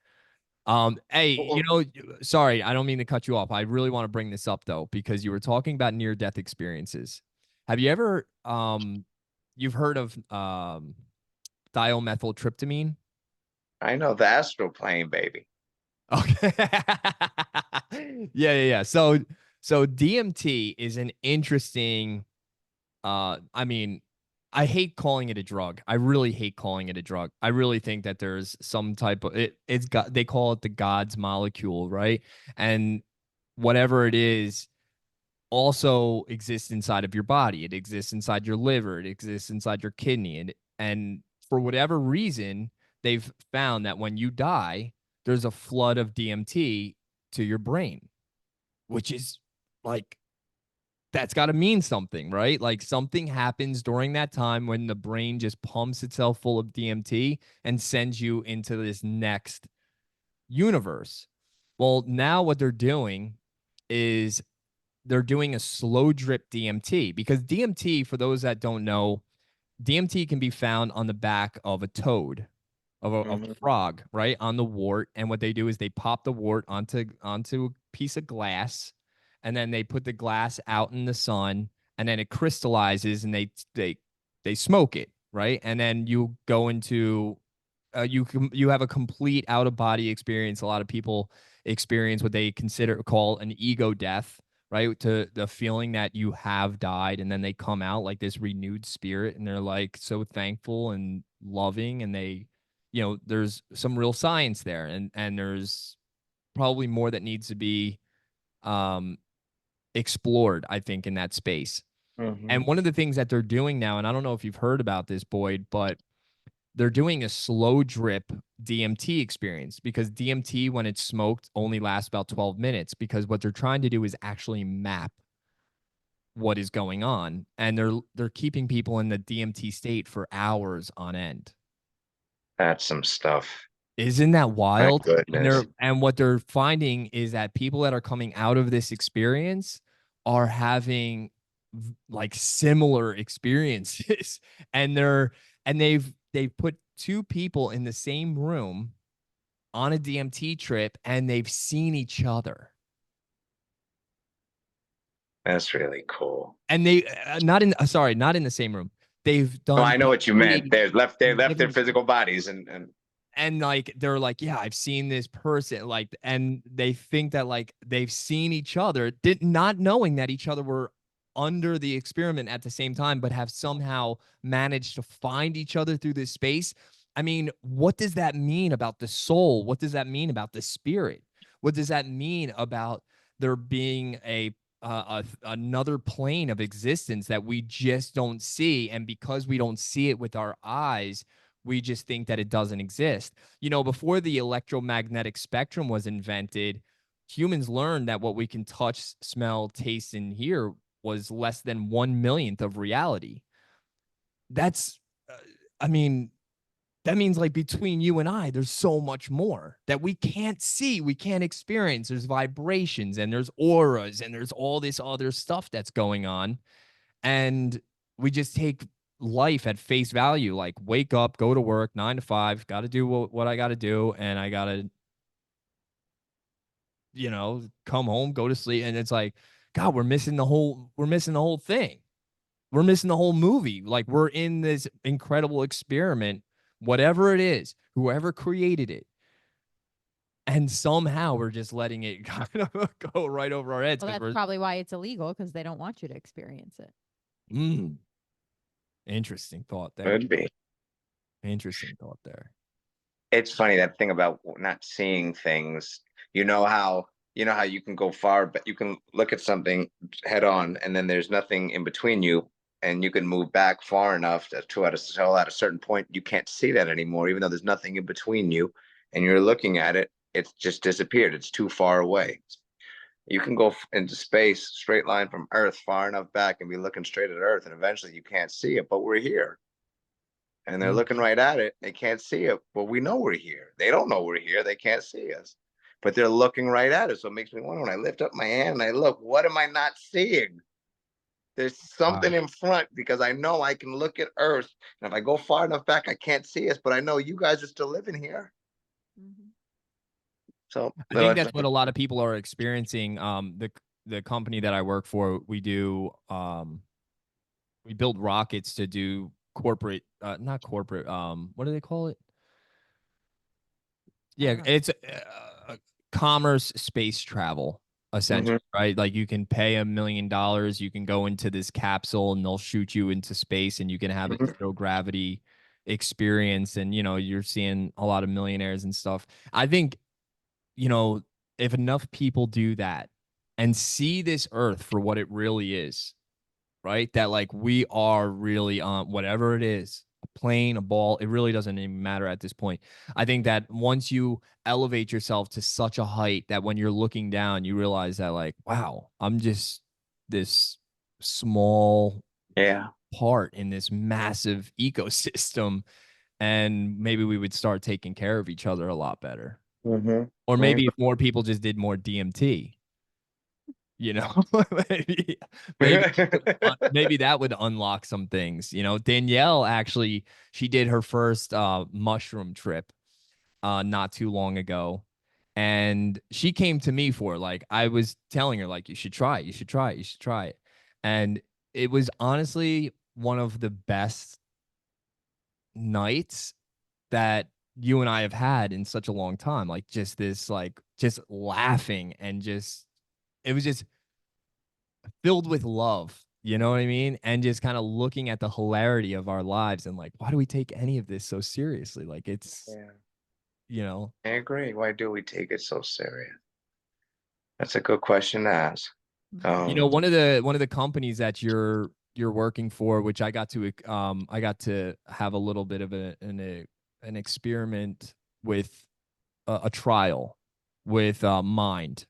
[SPEAKER 2] Hey, you
[SPEAKER 1] Well,
[SPEAKER 2] know, sorry, I don't mean to cut you off. I really want to bring this up though, because you were talking about near-death experiences. Have you ever you've heard of thiomethyltryptamine?
[SPEAKER 1] I know the astral plane, baby.
[SPEAKER 2] Okay. Yeah. So DMT is an interesting I mean, I hate calling it a drug. I really hate calling it a drug. I really think that there's some type of it's got, they call it the God's molecule, right? And whatever it is also exists inside of your body. It exists inside your liver, it exists inside your kidney, and for whatever reason, they've found that when you die, there's a flood of DMT to your brain, which is like, that's got to mean something, right? Like something happens during that time when the brain just pumps itself full of DMT and sends you into this next universe. Well, now what they're doing is they're doing a slow drip DMT, because DMT, for those that don't know, DMT can be found on the back of a toad, of a
[SPEAKER 1] Mhm.
[SPEAKER 2] frog, right? On the wart. And what they do is they pop the wart onto a piece of glass, and then they put the glass out in the sun, and then it crystallizes, and they smoke it, right? And then you go into you have a complete out of body experience. A lot of people experience what they call an ego death, right? To the feeling that you have died, and then they come out like this renewed spirit, and they're like so thankful and loving, and they, there's some real science there, and there's probably more that needs to be um explored, I think, in that space. And one of the things that they're doing now, and I don't know if you've heard about this, Boyd, but they're doing a slow drip DMT experience, because DMT, when it's smoked, only lasts about 12 minutes, because what they're trying to do is actually map what is going on. And they're keeping people in the DMT state for hours on end.
[SPEAKER 1] That's some stuff.
[SPEAKER 2] Isn't that
[SPEAKER 1] My
[SPEAKER 2] wild?
[SPEAKER 1] goodness.
[SPEAKER 2] And what they're finding is that people that are coming out of this experience are having like similar experiences. and they've put two people in the same room on a DMT trip, and they've seen each other.
[SPEAKER 1] That's really cool.
[SPEAKER 2] And they not in the same room. They've done.
[SPEAKER 1] Oh, I know what you meant. They left their
[SPEAKER 2] living
[SPEAKER 1] physical bodies
[SPEAKER 2] and like they're like, yeah, I've seen this person, like, and they think that like they've seen each other, not knowing that each other were under the experiment at the same time, but have somehow managed to find each other through this space. I mean, what does that mean about the soul? What does that mean about the spirit? What does that mean about there being another plane of existence that we just don't see? And because we don't see it with our eyes, we just think that it doesn't exist. Before the electromagnetic spectrum was invented, humans learned that what we can touch, smell, taste, and hear was less than 1/1,000,000th of reality. That's, I mean, that means like between you and I, there's so much more that we can't see, we can't experience. There's vibrations and there's auras and there's all this other stuff that's going on. And we just take life at face value, like wake up, go to work, 9 to 5, got to do what I got to do. And I got to, come home, go to sleep. And it's like, God, we're missing the whole thing. We're missing the whole movie. Like, we're in this incredible experiment, whatever it is, whoever created it. And somehow we're just letting it kind of go right over our heads.
[SPEAKER 4] Well, that's probably why it's illegal, because they don't want you to experience it.
[SPEAKER 2] Interesting thought there.
[SPEAKER 1] Could be.
[SPEAKER 2] Interesting thought there.
[SPEAKER 1] It's funny, that thing about not seeing things. You know how you can go far, but you can look at something head on, and then there's nothing in between you, and you can move back far enough to at a certain point you can't see that anymore, even though there's nothing in between you, and you're looking at it. It's just disappeared. It's too far away. You can go into space, straight line from Earth, far enough back, and be looking straight at Earth, and eventually you can't see it, but we're here. And they're looking right at it. They can't see it, but we know we're here. They don't know we're here. They can't see us, but they're looking right at us. So it makes me wonder, when I lift up my hand and I look, what am I not seeing? There's something in front, because I know I can look at Earth, and if I go far enough back, I can't see us, but I know you guys are still living here. So
[SPEAKER 2] I think that's what a lot of people are experiencing. The company that I work for, we build rockets to do corporate, not corporate. What do they call it? Yeah, it's commerce space travel, essentially, right? Like, you can pay $1 million, you can go into this capsule, and they'll shoot you into space, and you can have a zero gravity experience. And you're seeing a lot of millionaires and stuff. I think, if enough people do that and see this Earth for what it really is, right? That like we are really on whatever it is, a plane, a ball, it really doesn't even matter at this point. I think that once you elevate yourself to such a height that when you're looking down, you realize that like, wow, I'm just this small part in this massive ecosystem. And maybe we would start taking care of each other a lot better. Or maybe if more people just did more DMT, maybe that would unlock some things. Danielle, actually, she did her first mushroom trip not too long ago. And she came to me for, like, I was telling her, like, you should try it, you should try it, you should try it. And it was honestly one of the best nights that you and I have had in such a long time. Like just this, like just laughing and just, it was just filled with love. You know what I mean? And just kind of looking at the hilarity of our lives and like, why do we take any of this so seriously? Like it's,
[SPEAKER 1] Yeah,
[SPEAKER 2] you know,
[SPEAKER 1] I agree. Why do we take it so serious? That's a good question to ask.
[SPEAKER 2] one of the companies that you're working for, which I got to have a little bit of an experiment with a trial with Mind.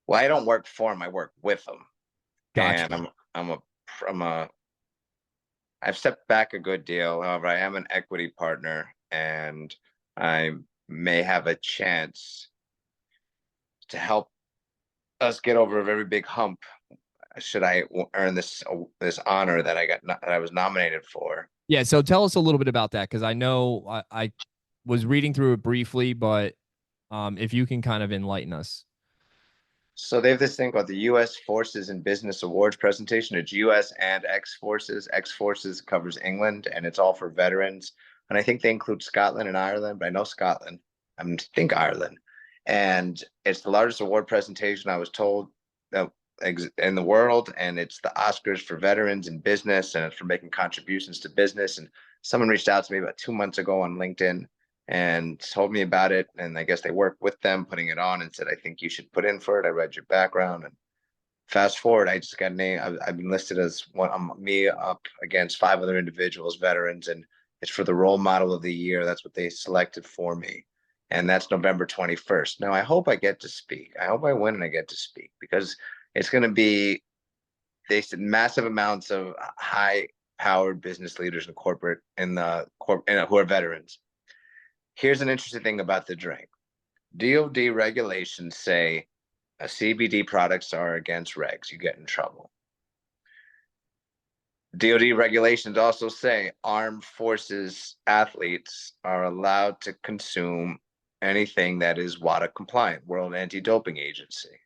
[SPEAKER 1] Well, I don't work for them. I work with them,
[SPEAKER 2] Gotcha.
[SPEAKER 1] and I'm a I'm a I've stepped back a good deal. However, I am an equity partner, and I may have a chance to help us get over a very big hump. Should I earn this honor that that I was nominated for?
[SPEAKER 2] Yeah. So tell us a little bit about that, because I know I was reading through it briefly, but if you can kind of enlighten us.
[SPEAKER 1] So they have this thing called the U.S. Forces in Business Awards presentation. It's U.S. and X Forces. X Forces covers England, and it's all for veterans. And I think they include Scotland and Ireland, but I know Scotland. I think Ireland. And it's the largest award presentation, I was told, that in the world. And it's the Oscars for veterans in business, and it's for making contributions to business. And someone reached out to me about 2 months ago on LinkedIn and told me about it. And I guess they worked with them putting it on and said, I think you should put in for it. I read your background, and fast forward, I just got named. I've been listed as one. Me up against 5 other individuals, veterans, and it's for the role model of the year. That's what they selected for me. And that's November 21st. Now, I hope I get to speak. I hope I win and I get to speak, because it's going to be, they said, massive amounts of high powered business leaders and corporate who are veterans. Here's an interesting thing about the drink. DOD regulations say CBD products are against regs. You get in trouble. DOD regulations also say armed forces athletes are allowed to consume anything that is WADA compliant, World Anti-Doping Agency.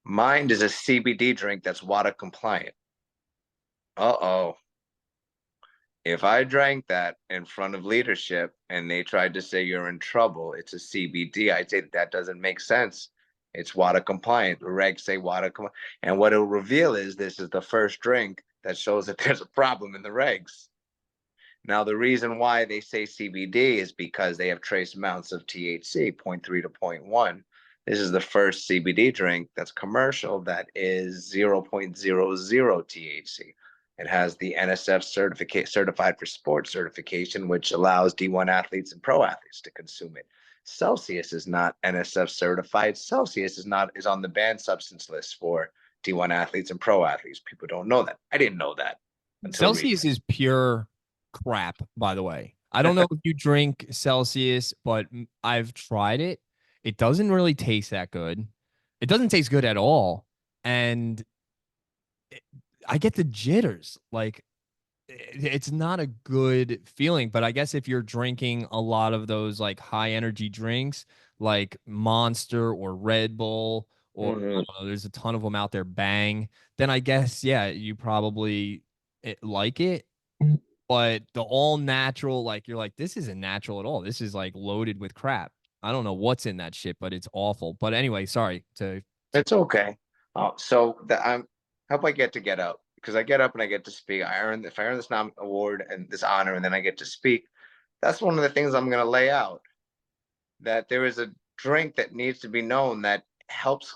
[SPEAKER 1] Mind is a CBD drink that's WADA compliant. Uh-oh. If I drank that in front of leadership and they tried to say you're in trouble, it's a CBD, I'd say that doesn't make sense. It's WADA compliant. The regs say WADA compliant. And what it'll reveal is this is the first drink that shows that there's a problem in the regs. Now, the reason why they say CBD is because they have trace amounts of THC, 0.3 to 0.1. This is the first CBD drink that's commercial that is 0.00 THC. It has the NSF certified for sports certification, which allows D1 athletes and pro athletes to consume it. Celsius is not NSF certified. Celsius is on the banned substance list for D1 athletes and pro athletes. People don't know that. I didn't know that until
[SPEAKER 2] Celsius
[SPEAKER 1] recently.
[SPEAKER 2] is pure crap, by the way. I don't know if you drink Celsius, but I've tried it. It doesn't really taste that good. It doesn't taste good at all. And I get the jitters. Like it's not a good feeling, but I guess if you're drinking a lot of those like high energy drinks like Monster or Red Bull, or there's a ton of them out there, Bang, then I guess yeah, you probably like it. But the all natural, like you're like, this isn't natural at all. This is like loaded with crap. I don't know what's in that shit, but it's awful. But anyway, sorry to
[SPEAKER 1] It's okay. So hope I get out, because I get up and I get to speak. If I earn this award and this honor, and then I get to speak. That's one of the things I'm going to lay out. That there is a drink that needs to be known that helps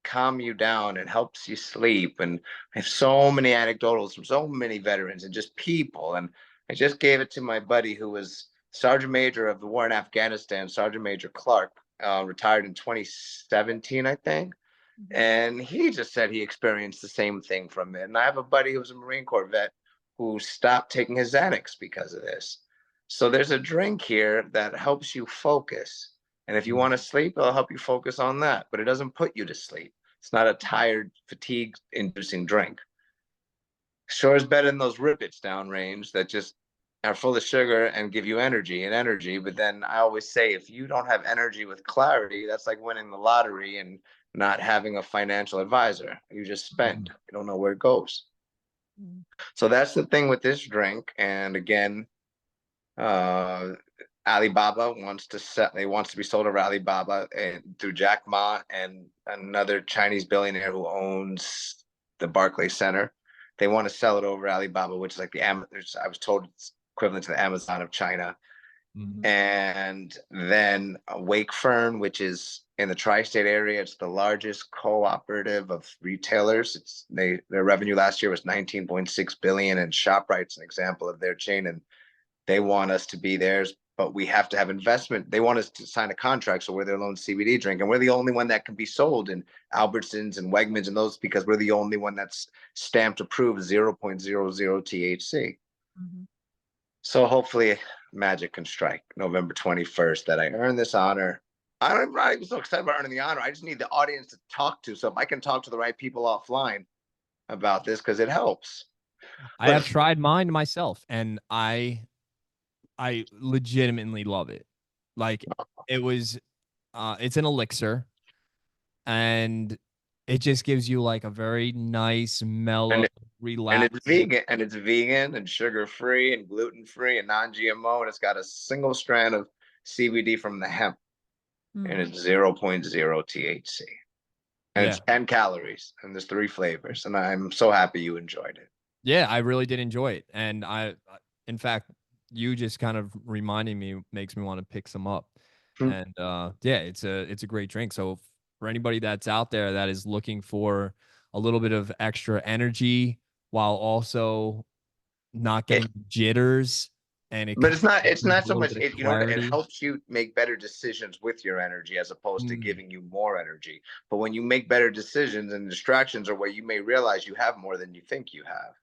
[SPEAKER 1] calm you down and helps you sleep. And I have so many anecdotals from so many veterans and just people. And I just gave it to my buddy who was Sergeant Major of the war in Afghanistan, Sergeant Major Clark, retired in 2017, I think. And he just said he experienced the same thing from it. And I have a buddy who was a Marine Corps vet who stopped taking his Xanax because of this. So there's a drink here that helps you focus. And if you want to sleep, it'll help you focus on that. But it doesn't put you to sleep. It's not a tired, fatigue-inducing drink. Sure is better than those Rippets downrange that just are full of sugar and give you energy. But then I always say, if you don't have energy with clarity, that's like winning the lottery and not having a financial advisor. You just spend. You don't know where it goes. So that's the thing with this drink. And again, Alibaba wants to be sold over Alibaba and through Jack Ma and another Chinese billionaire who owns the Barclays Center. They want to sell it over Alibaba, which is like I was told it's equivalent to the Amazon of China.
[SPEAKER 2] Mhm.
[SPEAKER 1] And then Wakefern, which is in the tri-state area. It's the largest cooperative of retailers. Their revenue last year was 19.6 billion, and ShopRite's an example of their chain, and they want us to be theirs, but we have to have investment. They want us to sign a contract, so we're their lone CBD drink, and we're the only one that can be sold in Albertsons and Wegmans and those, because we're the only one that's stamped approved 0.00 THC.
[SPEAKER 4] Mhm.
[SPEAKER 1] So hopefully magic can strike November 21st that I earn this honor. I'm not even so excited about earning the honor. I just need the audience to talk to. So if I can talk to the right people offline about this, because it helps.
[SPEAKER 2] I have tried mine myself, and I legitimately love it. Like, it's an elixir, and it just gives you like a very nice, mellow,
[SPEAKER 1] And
[SPEAKER 2] relaxed.
[SPEAKER 1] it's vegan and sugar free and gluten free and non-GMO, and it's got a single strand of CBD from the hemp, and it's 0.0 THC, and
[SPEAKER 2] Yeah.
[SPEAKER 1] it's 10 calories, and there's 3 flavors, and I'm so happy you enjoyed it.
[SPEAKER 2] Yeah, I really did enjoy it. And in fact, you just kind of reminding me makes me want to pick some up. And yeah, it's a great drink. So for anybody that's out there that is looking for a little bit of extra energy while also not getting jitters,
[SPEAKER 1] But it's not
[SPEAKER 2] brings a
[SPEAKER 1] so
[SPEAKER 2] little
[SPEAKER 1] much
[SPEAKER 2] bit of
[SPEAKER 1] it
[SPEAKER 2] clarity.
[SPEAKER 1] helps you make better decisions with your energy as opposed to
[SPEAKER 2] Mm.
[SPEAKER 1] giving you more energy. But when you make better decisions, and distractions are where you may realize you have more than you think you have,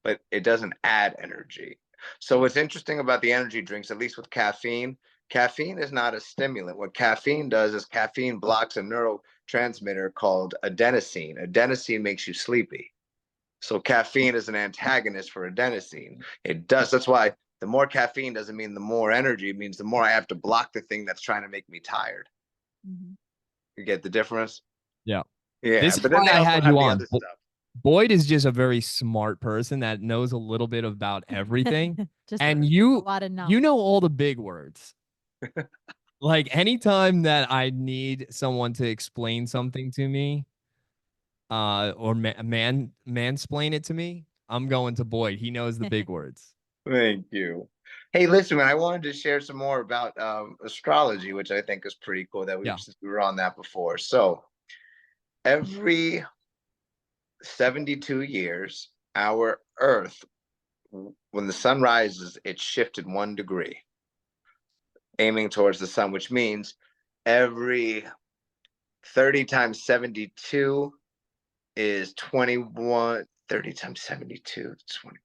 [SPEAKER 1] but it doesn't add energy. So what's interesting about the energy drinks, at least with caffeine is not a stimulant. What caffeine does is caffeine blocks a neurotransmitter called adenosine. Adenosine makes you sleepy. So caffeine is an antagonist for adenosine. That's why the more caffeine doesn't mean the more energy. It means the more I have to block the thing that's trying to make me tired. You get the difference?
[SPEAKER 2] Yeah.
[SPEAKER 1] Yeah.
[SPEAKER 2] This is
[SPEAKER 1] But then
[SPEAKER 2] why
[SPEAKER 1] they
[SPEAKER 2] I
[SPEAKER 1] also
[SPEAKER 2] had
[SPEAKER 1] have
[SPEAKER 2] you
[SPEAKER 1] the
[SPEAKER 2] on.
[SPEAKER 1] other stuff.
[SPEAKER 2] Boyd is just a very smart person that knows a little bit about everything.
[SPEAKER 4] Just
[SPEAKER 2] And
[SPEAKER 4] a
[SPEAKER 2] you
[SPEAKER 4] lot of knowledge.
[SPEAKER 2] know all the big words. Like, anytime that I need someone to explain something to me, or mansplain it to me, I'm going to Boyd. He knows the big words.
[SPEAKER 1] Thank you. Hey, listen, man, I wanted to share some more about astrology, which I think is pretty cool that since we were on that before. So every 72 years, our Earth, when the sun rises, it's shifted 1 degree, aiming towards the sun, which means every 30 times 72 is 21. 30 times 72,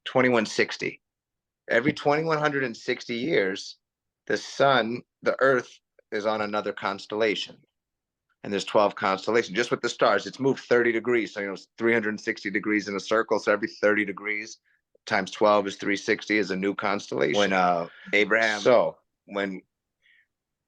[SPEAKER 1] 2160. Every 2160 years, the Earth is on another constellation. And there's 12 constellations. Just with the stars, it's moved 30 degrees. So, it's 360 degrees in a circle. So every 30 degrees times 12 is 360 is a new constellation. When Abraham,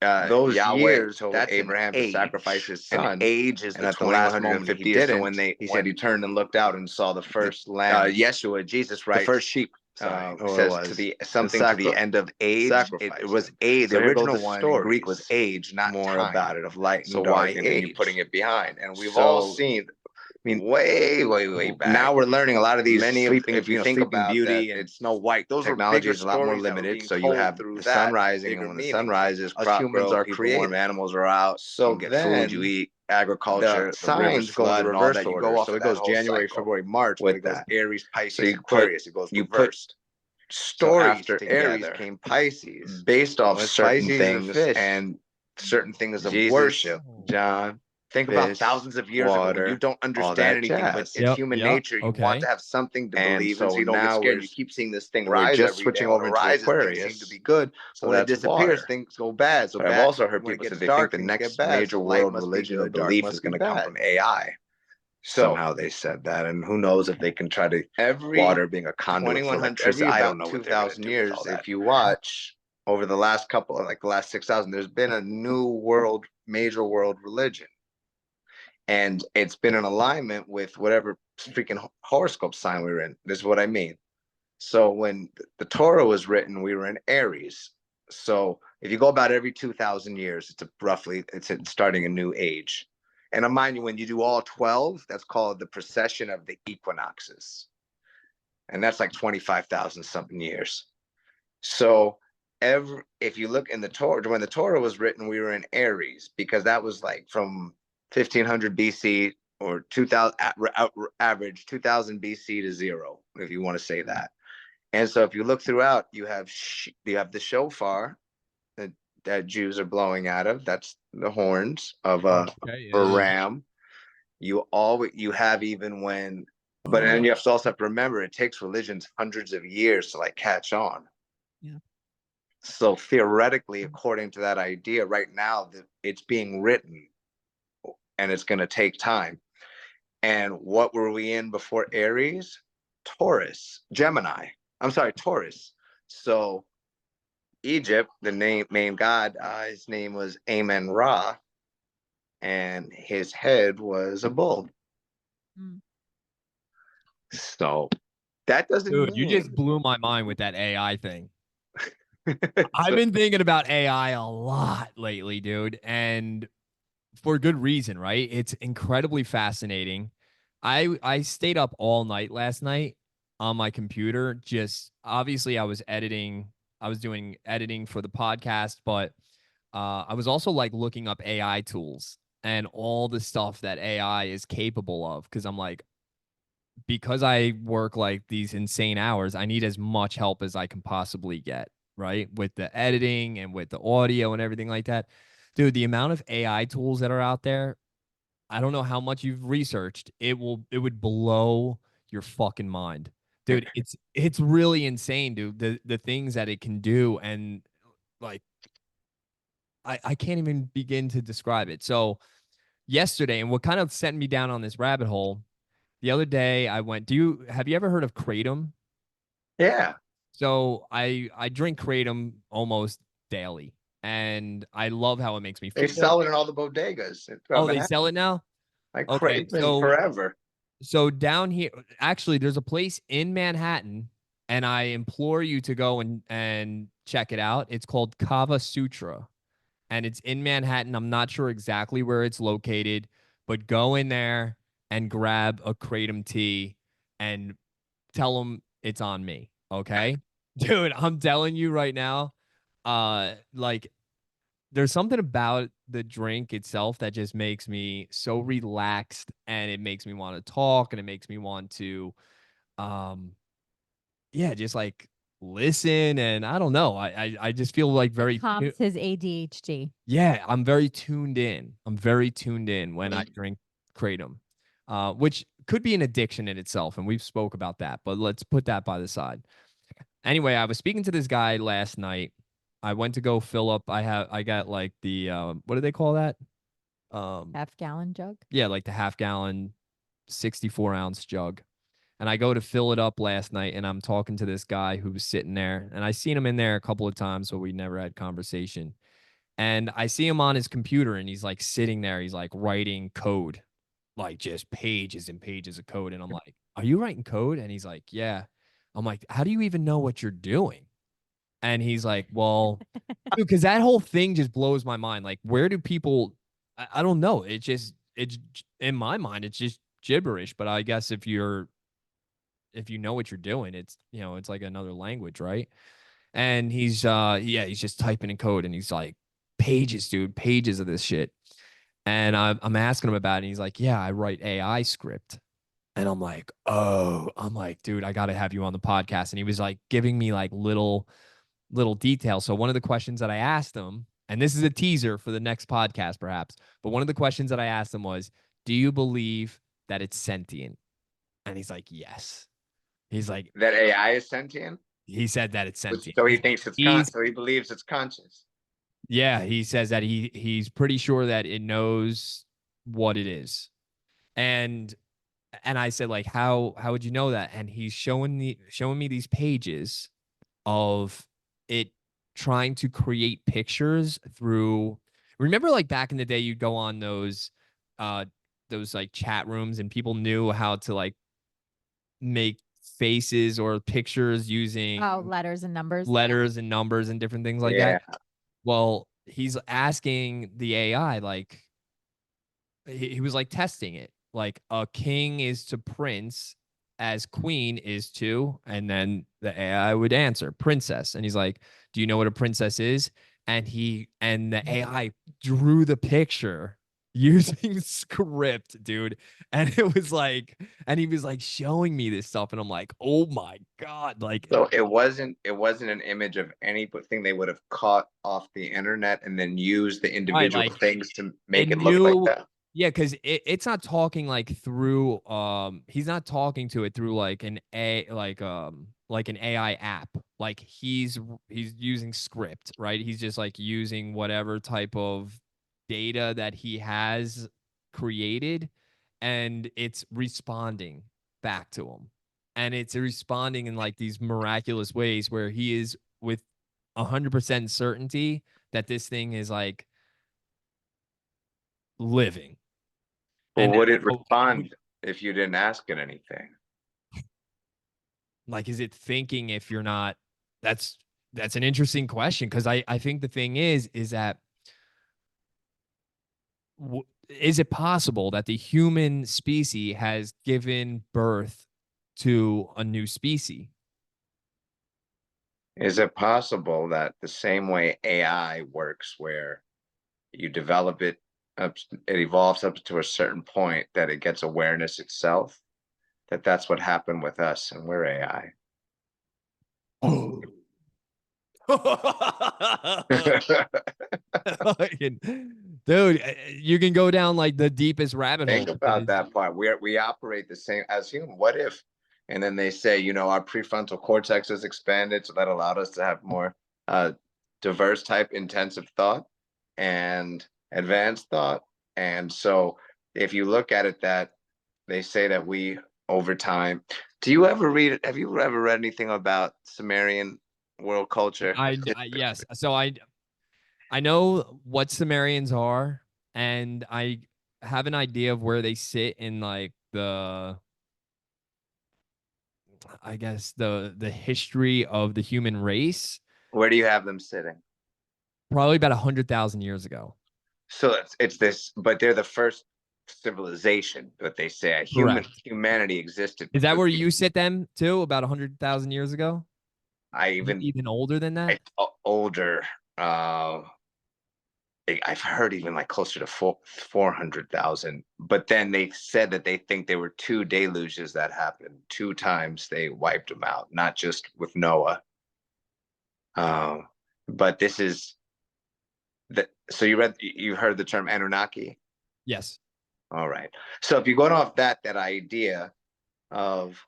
[SPEAKER 1] those Yahweh years told Abraham to sacrifice his son. And age is the 2150 years. So when he said he turned and looked out and saw the first lamb, Yeshua, Jesus, right? The first sheep. Says to the end of age. It was age. The original one in Greek was age, not more time. About it of light. So why age? And you're putting it behind. And we've all seen. I mean, way back. Now we're learning a lot of these sleeping. If you think about Beauty and Snow White, those technology is a lot more limited. So you have the sun rising, and when the sun rises, crop humans are creative. Animals are out. So you get food, you eat. Agriculture, the signs go in the reverse order. You go off so it goes January, February, March, but it goes Aries, Pisces, Aquarius. It goes reversed. Stories after Aries came Pisces, based off certain things and certain things of worship. John, think about thousands of years ago when you don't understand anything, but it's human nature. You want to have something to believe in, so you don't get scared. You keep seeing this thing rise. Just switching over into Aquarius, things seem to be good. So when it disappears, things go bad. So I've also heard people say they think the next major world religion or belief is going to come from AI. Somehow they said that, and who knows if they can try to water being a conduit for electricity. I don't know. 2,000 years, if you watch over the last the last 6,000, there's been a new major world religion, and it's been in alignment with whatever freaking horoscope sign we're in. This is what I mean. So when the Torah was written, we were in Aries. So if you go about every 2,000 years, it's starting a new age. And mind you, when you do all 12, that's called the precession of the equinoxes. And that's like 25,000 something years. So if you look in the Torah, when the Torah was written, we were in Aries, because that was like from 1500 BC or 2000 average 2000 BC to zero, if you want to say that. And so if you look throughout, you have the shofar that Jews are blowing out of. That's the horns of a ram. You have even when, but then you also have to remember, it takes religions hundreds of years to like catch on.
[SPEAKER 4] Yeah.
[SPEAKER 1] So theoretically, according to that idea, right now it's being written, and it's going to take time. And what were we in before Aries? Taurus. So Egypt, the main god, his name was Amen-Ra, and his head was a bull.
[SPEAKER 4] Mm.
[SPEAKER 1] So that doesn't
[SPEAKER 2] Dude, you
[SPEAKER 1] mean
[SPEAKER 2] just blew my mind with that AI thing. I've
[SPEAKER 1] So-
[SPEAKER 2] been thinking about AI a lot lately, dude, and for good reason, right? It's incredibly fascinating. I stayed up all night last night on my computer. Just obviously I was doing editing for the podcast, but I was also like looking up AI tools and all the stuff that AI is capable of, because I'm like, because I work like these insane hours, I need as much help as I can possibly get, right? With the editing and with the audio and everything like that. Dude, the amount of AI tools that are out there, I don't know how much you've researched. It would blow your fucking mind. Dude, it's really insane, dude. The things that it can do, and like I can't even begin to describe it. So yesterday, and what kind of sent me down on this rabbit hole, the other day I went, have you ever heard of Kratom?
[SPEAKER 1] yeah,
[SPEAKER 2] So I drink Kratom almost daily, and I love how it makes me
[SPEAKER 1] they
[SPEAKER 2] feel.
[SPEAKER 1] sell it in all the bodegas throughout
[SPEAKER 2] Oh, they
[SPEAKER 1] Manhattan.
[SPEAKER 2] sell it now?
[SPEAKER 1] Like
[SPEAKER 2] Okay.
[SPEAKER 1] it's been forever.
[SPEAKER 2] So down here, actually, there's a place in Manhattan, and I implore you to go and check it out. It's called Kava Sutra, and it's in Manhattan. I'm not sure exactly where it's located, but go in there and grab a Kratom tea and tell them it's on me. Okay. Dude, I'm telling you right now, like there's something about the drink itself that just makes me so relaxed, and it makes me want to talk, and it makes me want to um yeah, just like listen, and I don't know. I just feel like very
[SPEAKER 4] Calms his ADHD.
[SPEAKER 2] yeah, I'm very tuned in. I'm very tuned in when I drink Kratom. Which could be an addiction in itself, and we've spoke about that, but let's put that by the side. Anyway, I was speaking to this guy last night. I went to go fill up. I got like the what do they call that?
[SPEAKER 4] Half-gallon jug.
[SPEAKER 2] Yeah, like the half gallon 64-ounce jug. And I go to fill it up last night, and I'm talking to this guy who was sitting there, and I seen him in there a couple of times, but we never had conversation. And I see him on his computer, and he's like sitting there, he's like writing code, like just pages and pages of code. And I'm like, "Are you writing code?" And he's like, "Yeah." I'm like, "How do you even know what you're doing?" And he's like, "Well, dude, because that whole thing just blows my mind. Like, where do people, I don't know. It's in my mind, it's just gibberish. But I guess if you know what you're doing, it's like another language, right?" And he's just typing in code, and he's like, pages, dude, pages of this shit. And I'm asking him about it, and he's like, "Yeah, I write AI script." And I'm like, "Oh," I'm like, "Dude, I got to have you on the podcast." And he was like giving me like little details. So one of the questions that I asked him, and this is a teaser for the next podcast perhaps, but one of the questions that I asked him was, "Do you believe that it's sentient?" And he's like, "Yes." He's like,
[SPEAKER 1] That AI is sentient.
[SPEAKER 2] he said that it's sentient.
[SPEAKER 1] So he thinks it's so he believes it's conscious.
[SPEAKER 2] Yeah, he says that he's pretty sure that it knows what it is. And I said, like, how would you know that? And he's showing me these pages of it trying to create pictures through, remember like back in the day you'd go on those like chat rooms, and people knew how to like make faces or pictures using
[SPEAKER 4] letters and numbers.
[SPEAKER 2] letters and numbers and different things like
[SPEAKER 1] Yeah.
[SPEAKER 2] that. Well, he's asking the AI, like, he was like testing it, like a king is to prince as queen is to, and then the AI would answer princess. And he's like, do you know what a princess is? And the AI drew the picture using script, dude. And it was like, and he was like showing me this stuff, and I'm like, oh my God. Like,
[SPEAKER 1] So it wasn't an image of anything they would have caught off the internet and then used the individual
[SPEAKER 2] like,
[SPEAKER 1] things to make
[SPEAKER 2] it
[SPEAKER 1] it look like
[SPEAKER 2] knew,
[SPEAKER 1] that.
[SPEAKER 2] yeah, because it's not talking like through he's not talking to it through like an like an AI app. Like he's using script, right? He's just like using whatever type of data that he has created, and it's responding back to him. And it's responding in like these miraculous ways where he is with 100% certainty that this thing is like living.
[SPEAKER 1] Well,
[SPEAKER 2] And
[SPEAKER 1] would it
[SPEAKER 2] oh,
[SPEAKER 1] respond if you didn't ask it anything?
[SPEAKER 2] like, is it thinking if you're not? That's an interesting question, because I think the thing is that is it possible that the human species has given birth to a new species?
[SPEAKER 1] Is it possible that the same way AI works, where you develop it up, it evolves up to a certain point that it gets awareness itself, that's what happened with us and we're AI?
[SPEAKER 2] Oh. Dude, you can go down like the deepest rabbit hole.
[SPEAKER 1] Think about that part. We operate the same as human. What if, and then they say, our prefrontal cortex is expanded, so that allowed us to have more diverse type intensive thought and advanced thought. And so if you look at it, that they say that we over time. Have you ever read anything about Sumerian world culture?
[SPEAKER 2] Yes. So I know what Sumerians are, and I have an idea of where they sit in like I guess the history of the human race.
[SPEAKER 1] Where do you have them sitting?
[SPEAKER 2] Probably about 100,000 years ago.
[SPEAKER 1] So it's this, but they're the first civilization, but they say
[SPEAKER 2] Correct.
[SPEAKER 1] humanity existed.
[SPEAKER 2] Is that where you sit them too? About 100,000 years ago? Even older than that?
[SPEAKER 1] Older. I've heard even like closer to 400,000. But then they said that they think there were two deluges that happened. 2 times they wiped them out, not just with Noah. But this is so you heard the term Anunnaki?
[SPEAKER 2] Yes.
[SPEAKER 1] All right. So if you go off that idea of,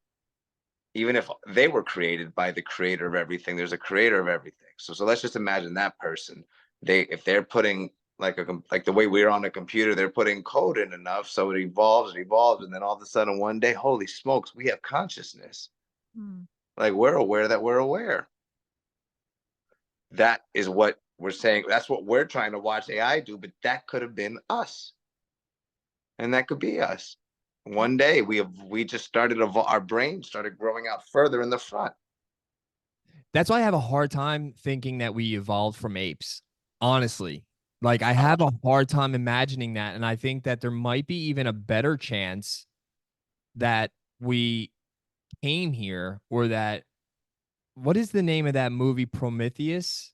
[SPEAKER 1] even if they were created by the creator of everything, there's a creator of everything. So let's just imagine that person. If they're putting like the way we're on a computer, they're putting code in enough, so it evolves, and then all of a sudden one day, holy smokes, we have consciousness. Like we're aware that we're aware. That is what we're saying. That's what we're trying to watch AI do, but that could have been us. And that could be us. One day we just started, our brain started growing out further in the front.
[SPEAKER 2] That's why I have a hard time thinking that we evolved from apes. Honestly, like I have a hard time imagining that. And I think that there might be even a better chance that we came here, or that, what is the name of that movie? Prometheus?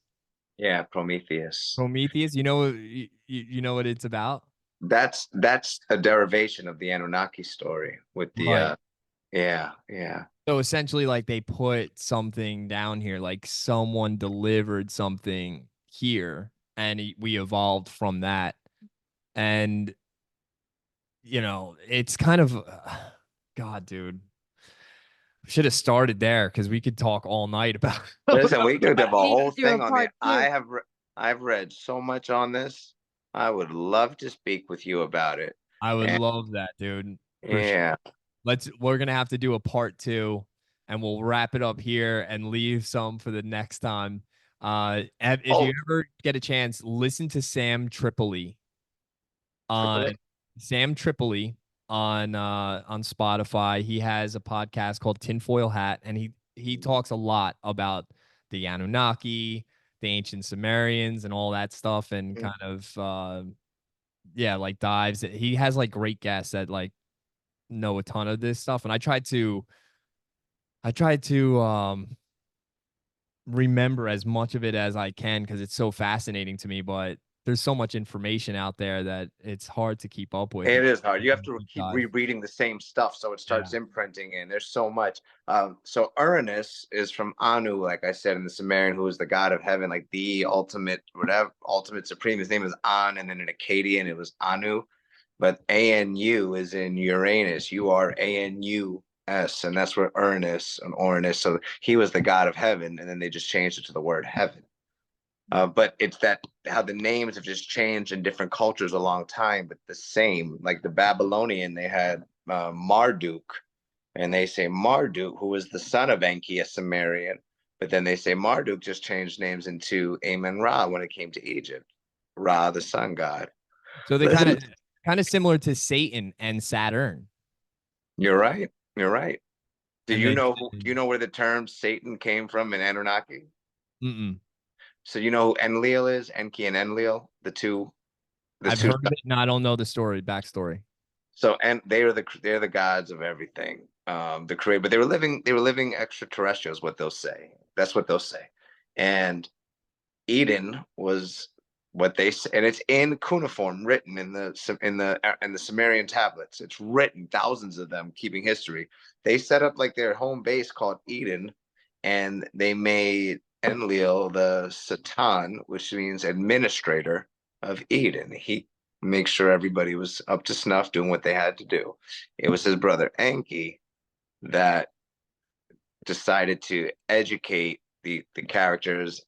[SPEAKER 1] Yeah, Prometheus.
[SPEAKER 2] Prometheus. You know what it's about?
[SPEAKER 1] That's a derivation of the Anunnaki story with the
[SPEAKER 2] Right.
[SPEAKER 1] Yeah.
[SPEAKER 2] So essentially, like they put something down here, like someone delivered something here, and we evolved from that. And it's kind of God, dude. Should have started there, because we could talk all night about.
[SPEAKER 1] Listen, we could have a whole thing on it.
[SPEAKER 4] part
[SPEAKER 1] I've read so much on this. I would love to speak with you about it.
[SPEAKER 2] I would
[SPEAKER 1] And
[SPEAKER 2] love that, dude. For
[SPEAKER 1] yeah.
[SPEAKER 2] sure. We're gonna have to do a part 2, and we'll wrap it up here and leave some for the next time. If you ever get a chance, listen to Sam Tripoli.
[SPEAKER 1] Tripoli?
[SPEAKER 2] Sam Tripoli. on Spotify. He has a podcast called Tinfoil Hat, and he talks a lot about the Anunnaki, the ancient Sumerians, and all that stuff, and
[SPEAKER 1] Mm.
[SPEAKER 2] kind of yeah, like dives. He has like great guests that like know a ton of this stuff, and I tried to remember as much of it as I can because it's so fascinating to me, but there's so much information out there that it's hard to keep up with.
[SPEAKER 1] It is hard. You have to
[SPEAKER 2] Deep
[SPEAKER 1] keep
[SPEAKER 2] dive.
[SPEAKER 1] rereading the same stuff, so it starts
[SPEAKER 2] Yeah.
[SPEAKER 1] imprinting in. There's so much. So Uranus is from Anu, like I said, in the Sumerian, who is the god of heaven, like the ultimate, whatever, ultimate supreme. His name is An, and then in Akkadian it was Anu. But Anu is in Uranus. Uranus, and that's where Uranus. So he was the god of heaven, and then they just changed it to the word heaven. But it's that how the names have just changed in different cultures a long time, but the same. Like the Babylonian, they had Marduk, and they say Marduk, who was the son of Enki, a Sumerian. But then they say Marduk just changed names into Amen Ra when it came to Egypt, Ra, the sun god.
[SPEAKER 2] So they kind of similar to Satan and Saturn.
[SPEAKER 1] You're right. You're right. Do
[SPEAKER 2] And
[SPEAKER 1] you
[SPEAKER 2] then
[SPEAKER 1] know? Do you know where the term Satan came from in Anunnaki?
[SPEAKER 2] mm-mm.
[SPEAKER 1] So you know who Enlil is? Enki and Enlil, the two.
[SPEAKER 2] I've heard of it, and I don't know the backstory.
[SPEAKER 1] So and they're the gods of everything. The create, but they were living extraterrestrials. What they'll say. That's what they'll say. And Eden was what they say, and it's in cuneiform, written in the Sumerian tablets. It's written, thousands of them, keeping history. They set up like their home base called Eden, and they made Enlil the Satan, which means administrator of Eden. He makes sure everybody was up to snuff, doing what they had to do. It was his brother Enki that decided to educate the characters.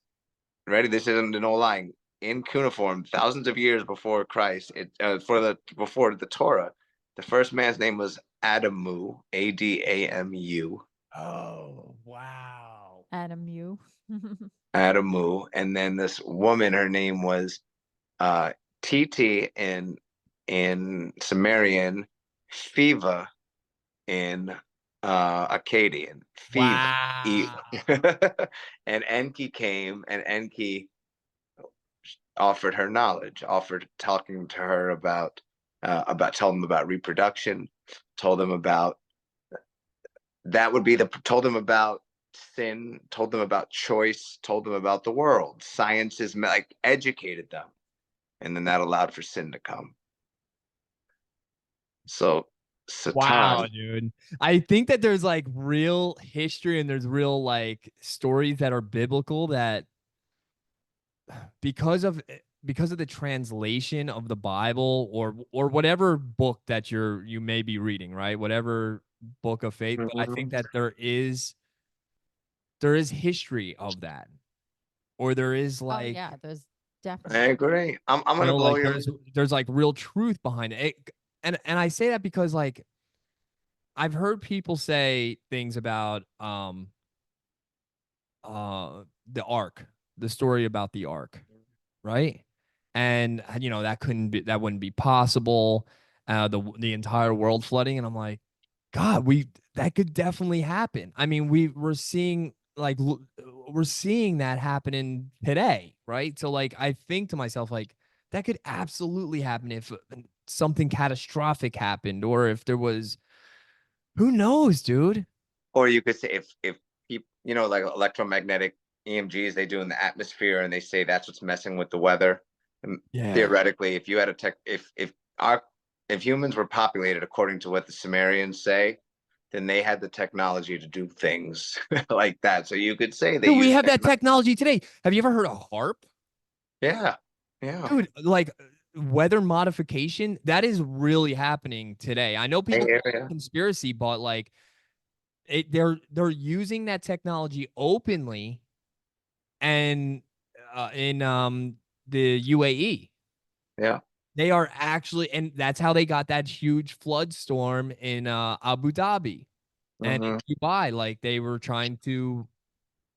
[SPEAKER 1] Ready? This isn't no lying. In cuneiform, thousands of years before Christ, before the Torah, the first man's name was Adamu, Adamu,
[SPEAKER 2] Oh, wow.
[SPEAKER 4] Adam, you.
[SPEAKER 1] Adamu, and then this woman, her name was Titi in Sumerian, Fiva in Akkadian, Fiva.
[SPEAKER 2] Wow.
[SPEAKER 1] And Enki came, and Enki offered her knowledge, offered talking to her about told them about reproduction, told them about told them about sin, told them about choice, told them about the world. Sciences like educated them, and then that allowed for sin to come. So
[SPEAKER 2] Wow,
[SPEAKER 1] Satan.
[SPEAKER 2] dude. I think that there's like real history and there's real like stories that are biblical that because of the translation of the Bible or whatever book that you may be reading, right? Whatever book of faith, but I think that there is history of that. Or there is
[SPEAKER 4] Oh
[SPEAKER 2] like
[SPEAKER 4] yeah, there's
[SPEAKER 1] I
[SPEAKER 4] definitely.
[SPEAKER 1] agree. I'm gonna blow
[SPEAKER 2] like
[SPEAKER 1] your.
[SPEAKER 2] there's like real truth behind it. And I say that because like I've heard people say things about the ark, the story about the ark, right? And that wouldn't be possible. The entire world flooding, and I'm like, God, that could definitely happen. I mean, we're seeing we're seeing that happening today, right? So like, I think to myself like that could absolutely happen if something catastrophic happened, or if there was, who knows, dude?
[SPEAKER 1] Or you could say if people, like electromagnetic EMGs they do in the atmosphere, and they say that's what's messing with the weather. And
[SPEAKER 2] Yeah.
[SPEAKER 1] theoretically, if you had if humans were populated according to what the Sumerians say, then they had the technology to do things like that. So you could say they
[SPEAKER 2] Dude, we
[SPEAKER 1] use
[SPEAKER 2] have that technology today. Have you ever heard of HARP?
[SPEAKER 1] Yeah, yeah.
[SPEAKER 2] Dude, like weather modification, that is really happening today. I know people call it
[SPEAKER 1] Yeah.
[SPEAKER 2] conspiracy, but like they're using that technology openly and in the UAE.
[SPEAKER 1] Yeah.
[SPEAKER 2] They are actually, and that's how they got that huge flood storm in Abu Dhabi and in Dubai. Like they were trying to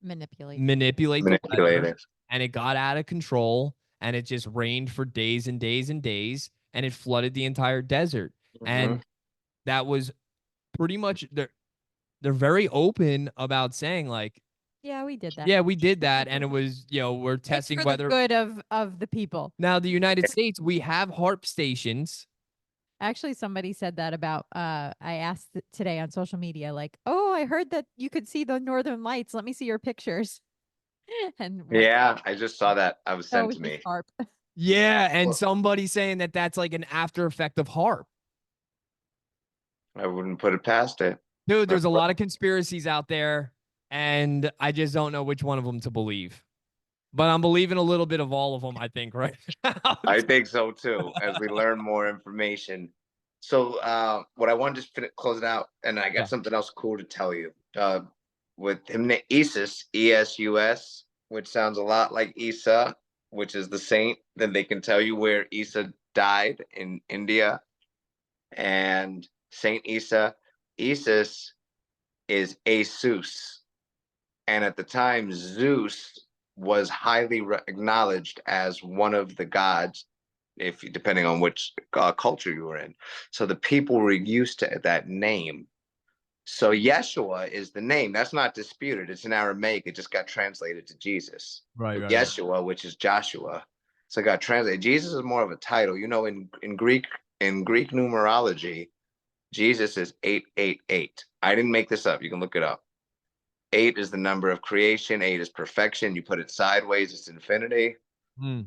[SPEAKER 4] Manipulate
[SPEAKER 2] the weather,
[SPEAKER 1] Manipulated.
[SPEAKER 2] and it got out of control, and it just rained for days and days and days, and it flooded the entire desert. And that was pretty much they're very open about saying like,
[SPEAKER 4] Yeah, we did that.
[SPEAKER 2] yeah, we did that, and it was, we're
[SPEAKER 4] It's
[SPEAKER 2] testing
[SPEAKER 4] for
[SPEAKER 2] whether
[SPEAKER 4] the good of the people.
[SPEAKER 2] now the United States, we have HARP stations.
[SPEAKER 4] Actually, somebody said that about I asked today on social media, like, oh, I heard that you could see the northern lights. Let me see your pictures. And
[SPEAKER 1] Yeah, I just saw that. I was
[SPEAKER 4] oh,
[SPEAKER 1] sent
[SPEAKER 4] it was
[SPEAKER 1] to
[SPEAKER 4] just
[SPEAKER 1] me.
[SPEAKER 4] harp.
[SPEAKER 2] Yeah, and
[SPEAKER 1] Well-
[SPEAKER 2] somebody saying that that's like an after effect of HARP.
[SPEAKER 1] I wouldn't put it past it.
[SPEAKER 2] Dude, there's a lot of conspiracies out there, and I just don't know which one of them to believe. But I'm believing a little bit of all of them, I think, right now.
[SPEAKER 1] I think so too, as we learn more information. So what I wanted to close it out, and I got
[SPEAKER 2] Yeah.
[SPEAKER 1] something else cool to tell you. With him, Isis, ESUS, which sounds a lot like Isa, which is the saint, then they can tell you where Isa died in India. And Saint Isa, Isis is Asus. And at the time, Zeus was highly acknowledged as one of the gods, if depending on which culture you were in. So the people were used to that name. So Yeshua is the name. That's not disputed. It's in Aramaic. It just got translated to Jesus.
[SPEAKER 2] Right, right, right.
[SPEAKER 1] Yeshua, which is Joshua, so it got translated. Jesus is more of a title. In Greek numerology, Jesus is 888. I didn't make this up. You can look it up. 8 is the number of creation. 8 is perfection. You put it sideways, it's infinity.
[SPEAKER 2] Hmm.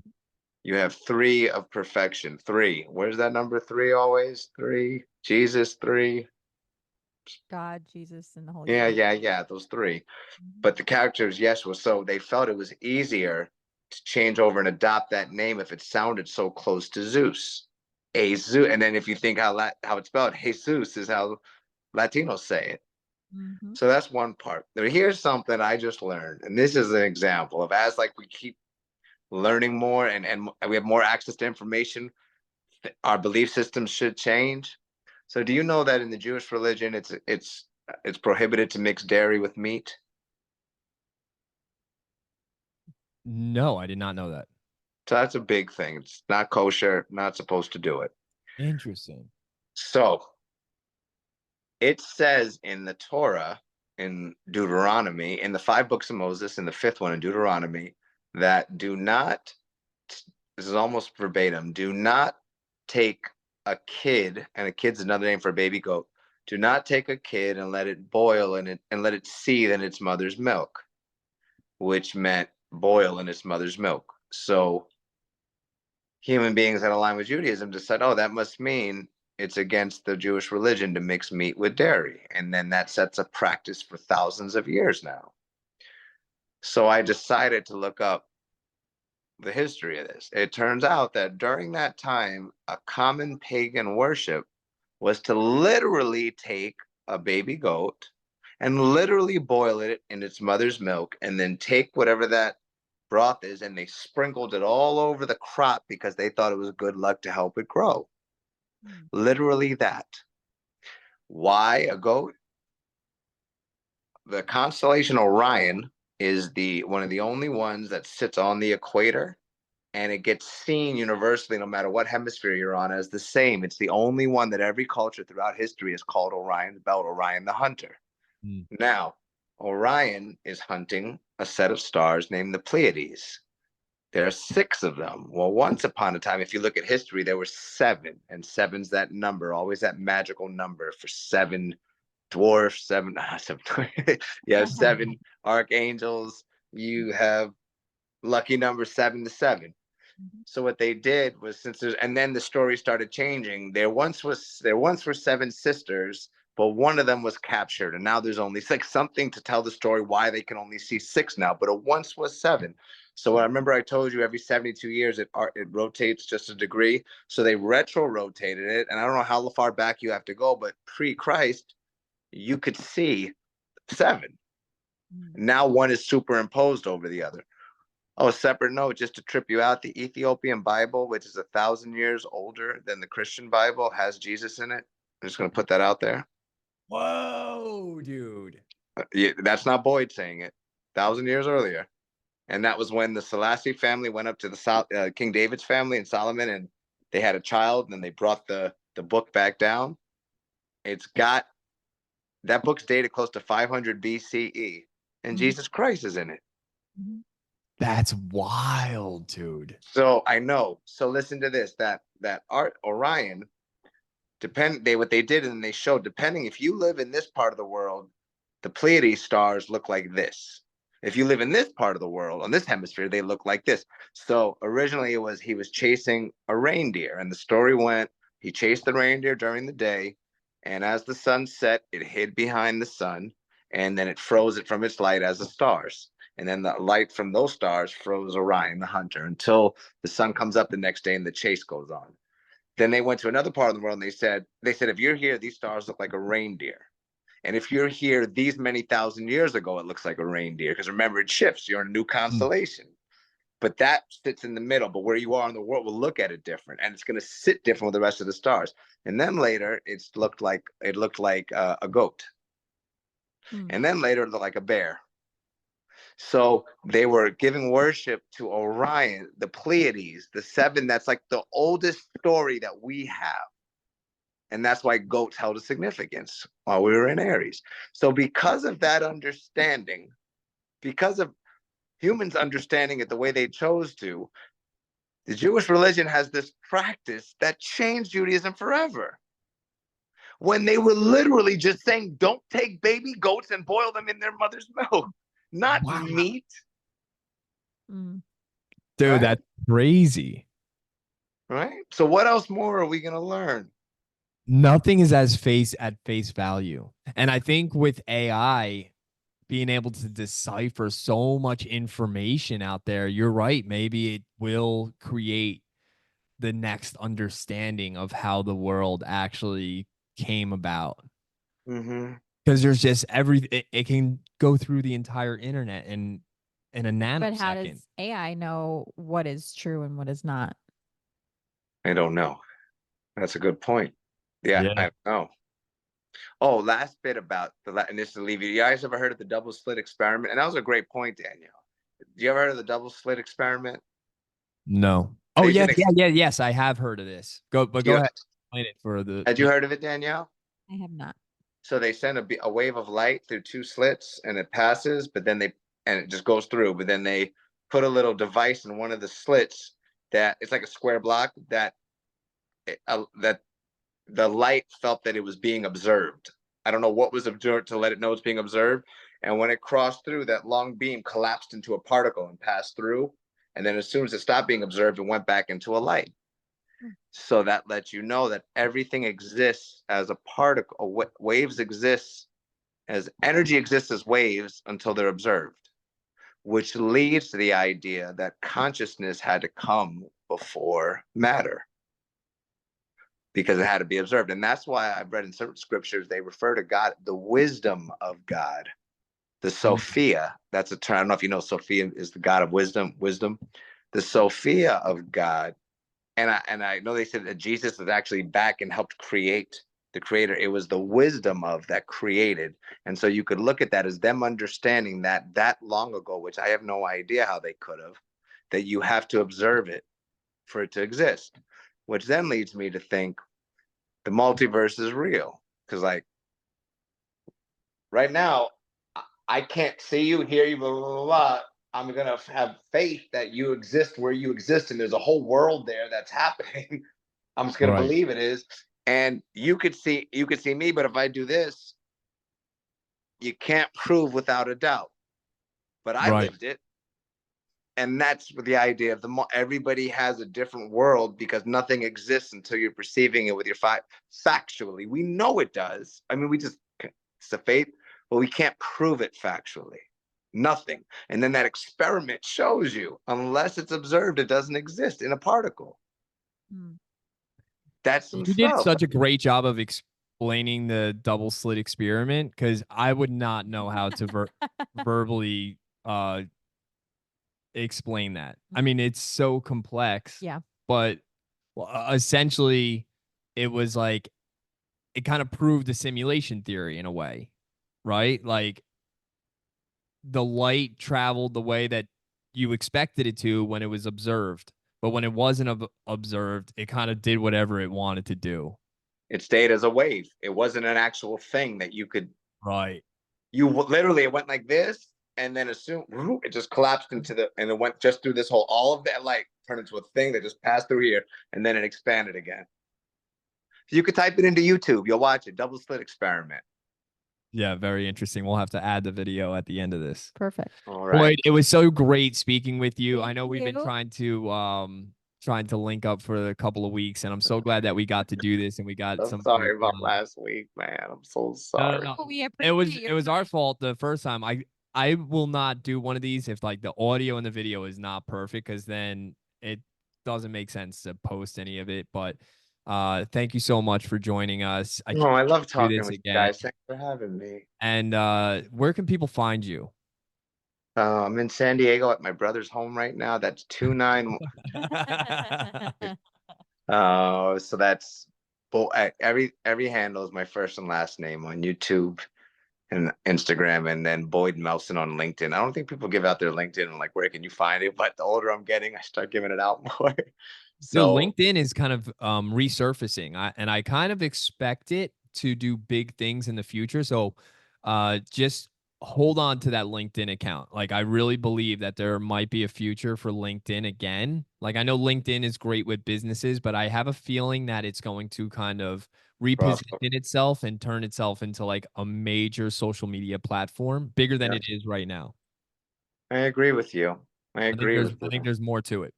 [SPEAKER 1] You have 3 of perfection. 3. Where's that number 3 always? 3. Jesus, 3.
[SPEAKER 4] God, Jesus, and the Holy
[SPEAKER 1] Yeah,
[SPEAKER 4] Spirit.
[SPEAKER 1] yeah. Those 3. But the character is Yeshua. So they felt it was easier to change over and adopt that name if it sounded so close to Zeus. Zeus. And then if you think how it's spelled, Jesus is how Latinos say it.
[SPEAKER 4] Mm-hmm.
[SPEAKER 1] So that's one part. But here's something I just learned, and this is an example of as like we keep learning more and we have more access to information, our belief systems should change. So do you know that in the Jewish religion, it's prohibited to mix dairy with meat?
[SPEAKER 2] No, I did not know that.
[SPEAKER 1] So that's a big thing. It's not kosher, not supposed to do it.
[SPEAKER 2] Interesting.
[SPEAKER 1] So it says in the Torah, in Deuteronomy, in the 5 books of Moses, in the 5th one in Deuteronomy, that do not, this is almost verbatim, do not take a kid, and a kid's another name for a baby goat, do not take a kid and let it boil in it and let it seethe in its mother's milk, which meant boil in its mother's milk. So human beings that align with Judaism decided, oh, that must mean it's against the Jewish religion to mix meat with dairy. And then that sets a practice for thousands of years now. So I decided to look up the history of this. It turns out that during that time, a common pagan worship was to literally take a baby goat and literally boil it in its mother's milk and then take whatever that broth is and they sprinkled it all over the crop because they thought it was good luck to help it grow. Literally that. Why a goat? The constellation Orion is one of the only ones that sits on the equator, and it gets seen universally, no matter what hemisphere you're on, as the same. It's the only one that every culture throughout history has called Orion's belt, Orion the hunter. Now, Orion is hunting a set of stars named the Pleiades. There are 6 of them. Well, once upon a time, if you look at history, there were 7, and 7's that number, always that magical number for 7 dwarfs, 7, you have 7 archangels, you have lucky number 7 to 7. So what they did was, and then the story started changing. There once were 7 sisters, but one of them was captured, and now there's only 6. Something to tell the story why they can only see 6 now, but it once was 7. So I remember I told you every 72 years it rotates just a degree. So they retro-rotated it, and I don't know how far back you have to go, but pre-Christ, you could see 7. Now one is superimposed over the other. Oh, a separate note, just to trip you out, the Ethiopian Bible, which is 1,000 years older than the Christian Bible, has Jesus in it. I'm just going to put that out there.
[SPEAKER 2] Whoa, dude.
[SPEAKER 1] Yeah, that's not Boyd saying it. 1,000 years earlier. And that was when the Selassie family went up to the King David's family and Solomon, and they had a child, and then they brought the book back down. It's got that book's dated close to 500 BCE, and Jesus Christ is in it.
[SPEAKER 2] That's wild, dude.
[SPEAKER 1] So I know. So listen to this. That Orion, what they did and they showed, depending if you live in this part of the world, the Pleiades stars look like this. If you live in this part of the world, on this hemisphere, they look like this. So originally he was chasing a reindeer, and the story went, he chased the reindeer during the day, and as the sun set, it hid behind the sun, and then it froze it from its light as the stars. And then the light from those stars froze Orion, the hunter, until the sun comes up the next day and the chase goes on. Then they went to another part of the world and they said, if you're here, these stars look like a reindeer. And if you're here these many thousand years ago, it looks like a reindeer. Because remember, it shifts. You're in a new constellation. But that sits in the middle. But where you are in the world will look at it different. And it's going to sit different with the rest of the stars. And then later, it looked like a goat. And then later, it looked like a bear. So they were giving worship to Orion, the Pleiades, the seven. That's like the oldest story that we have. And that's why goats held a significance while we were in Aries. So because of that understanding, because of humans understanding it the way they chose to, the Jewish religion has this practice that changed Judaism forever. When they were literally just saying, don't take baby goats and boil them in their mother's milk, not meat.
[SPEAKER 2] Dude,
[SPEAKER 1] right?
[SPEAKER 2] That's crazy.
[SPEAKER 1] Right? So what else more are we going to learn?
[SPEAKER 2] Nothing is at face value. And I think with AI being able to decipher so much information out there, you're right. Maybe it will create the next understanding of how the world actually came about. Because there's just it can go through the entire internet in a nanosecond.
[SPEAKER 4] But how does AI know what is true and what is not?
[SPEAKER 1] I don't know. That's a good point. Yeah. I don't know. Oh, last bit about and this to leave you. You guys ever heard of the double slit experiment? And that was a great point, Danielle. You ever heard of the double slit experiment?
[SPEAKER 2] No. Oh, yes, I have heard of this. Go ahead. Explain it for the.
[SPEAKER 1] Had you heard of it, Danielle?
[SPEAKER 4] I have not.
[SPEAKER 1] So they send a wave of light through two slits, and it passes, but then it just goes through. But then they put a little device in one of the slits that it's like a square block that the light felt that it was being observed. I don't know what was observed to let it know it's being observed. And when it crossed through, that long beam collapsed into a particle and passed through. And then as soon as it stopped being observed, it went back into a light. So that lets you know that everything exists as a particle. Waves exist as energy exists as waves until they're observed, which leads to the idea that consciousness had to come before matter, because it had to be observed. And that's why I've read in certain scriptures, they refer to God, the wisdom of God, the Sophia. That's a term. I don't know if you know, Sophia is the God of wisdom, the Sophia of God. And I know they said that Jesus was actually back and helped create the creator. It was the wisdom of that created. And so you could look at that as them understanding that long ago, which I have no idea how they could have, that you have to observe it for it to exist. Which then leads me to think the multiverse is real. Because like right now, I can't see you, hear you, blah, blah, blah, blah. I'm going to have faith that you exist where you exist. And there's a whole world there that's happening. I'm just going to believe it is. And you could see me, but if I do this, you can't prove without a doubt. But I lived it. And that's the idea of everybody has a different world, because nothing exists until you're perceiving it with your factually. We know it does. I mean, it's a faith, but we can't prove it factually. Nothing. And then that experiment shows you, unless it's observed, it doesn't exist in a particle. That's some stuff.
[SPEAKER 2] You did such a great job of explaining the double slit experiment, because I would not know how to verbally explain that. I mean, it's so complex.
[SPEAKER 4] Yeah.
[SPEAKER 2] But essentially, it was like, it kind of proved the simulation theory in a way, right? Like, the light traveled the way that you expected it to when it was observed. But when it wasn't observed, it kind of did whatever it wanted to do.
[SPEAKER 1] It stayed as a wave. It wasn't an actual thing that you could.
[SPEAKER 2] Right.
[SPEAKER 1] You literally, it went like this, and then it just collapsed and it went just through this hole. All of that light turned into a thing that just passed through here, and then it expanded again. So you could type it into YouTube. You'll watch it. Double slit experiment.
[SPEAKER 2] Yeah, very interesting. We'll have to add the video at the end of this.
[SPEAKER 4] Perfect.
[SPEAKER 1] All right.
[SPEAKER 2] Boyd, it was so great speaking with you. I
[SPEAKER 4] Thank
[SPEAKER 2] know we've been
[SPEAKER 4] you.
[SPEAKER 2] trying to link up for a couple of weeks, and I'm so glad that we got to do this and we got
[SPEAKER 1] I'm
[SPEAKER 2] some.
[SPEAKER 1] sorry about last week, man. I'm so sorry.
[SPEAKER 2] No.
[SPEAKER 4] We
[SPEAKER 2] It was our fault the first time. I will not do one of these if like the audio and the video is not perfect, because then it doesn't make sense to post any of it. But thank you so much for joining us. I
[SPEAKER 1] No, I love talking
[SPEAKER 2] this
[SPEAKER 1] with you
[SPEAKER 2] again.
[SPEAKER 1] guys. Thanks for having me.
[SPEAKER 2] And where can people find you?
[SPEAKER 1] I'm in San Diego at my brother's home right now. That's 29. So that's every handle is my first and last name on YouTube and Instagram, and then Boyd Melson on LinkedIn. I don't think people give out their LinkedIn and like, where can you find it? But the older I'm getting, I start giving it out more.
[SPEAKER 2] So LinkedIn is kind of resurfacing, and I kind of expect it to do big things in the future. So just hold on to that LinkedIn account. Like, I really believe that there might be a future for LinkedIn again. Like, I know LinkedIn is great with businesses, but I have a feeling that it's going to kind of reposition itself and turn itself into like a major social media platform, bigger than it is right now.
[SPEAKER 1] I agree with you. I
[SPEAKER 2] think there's more to it.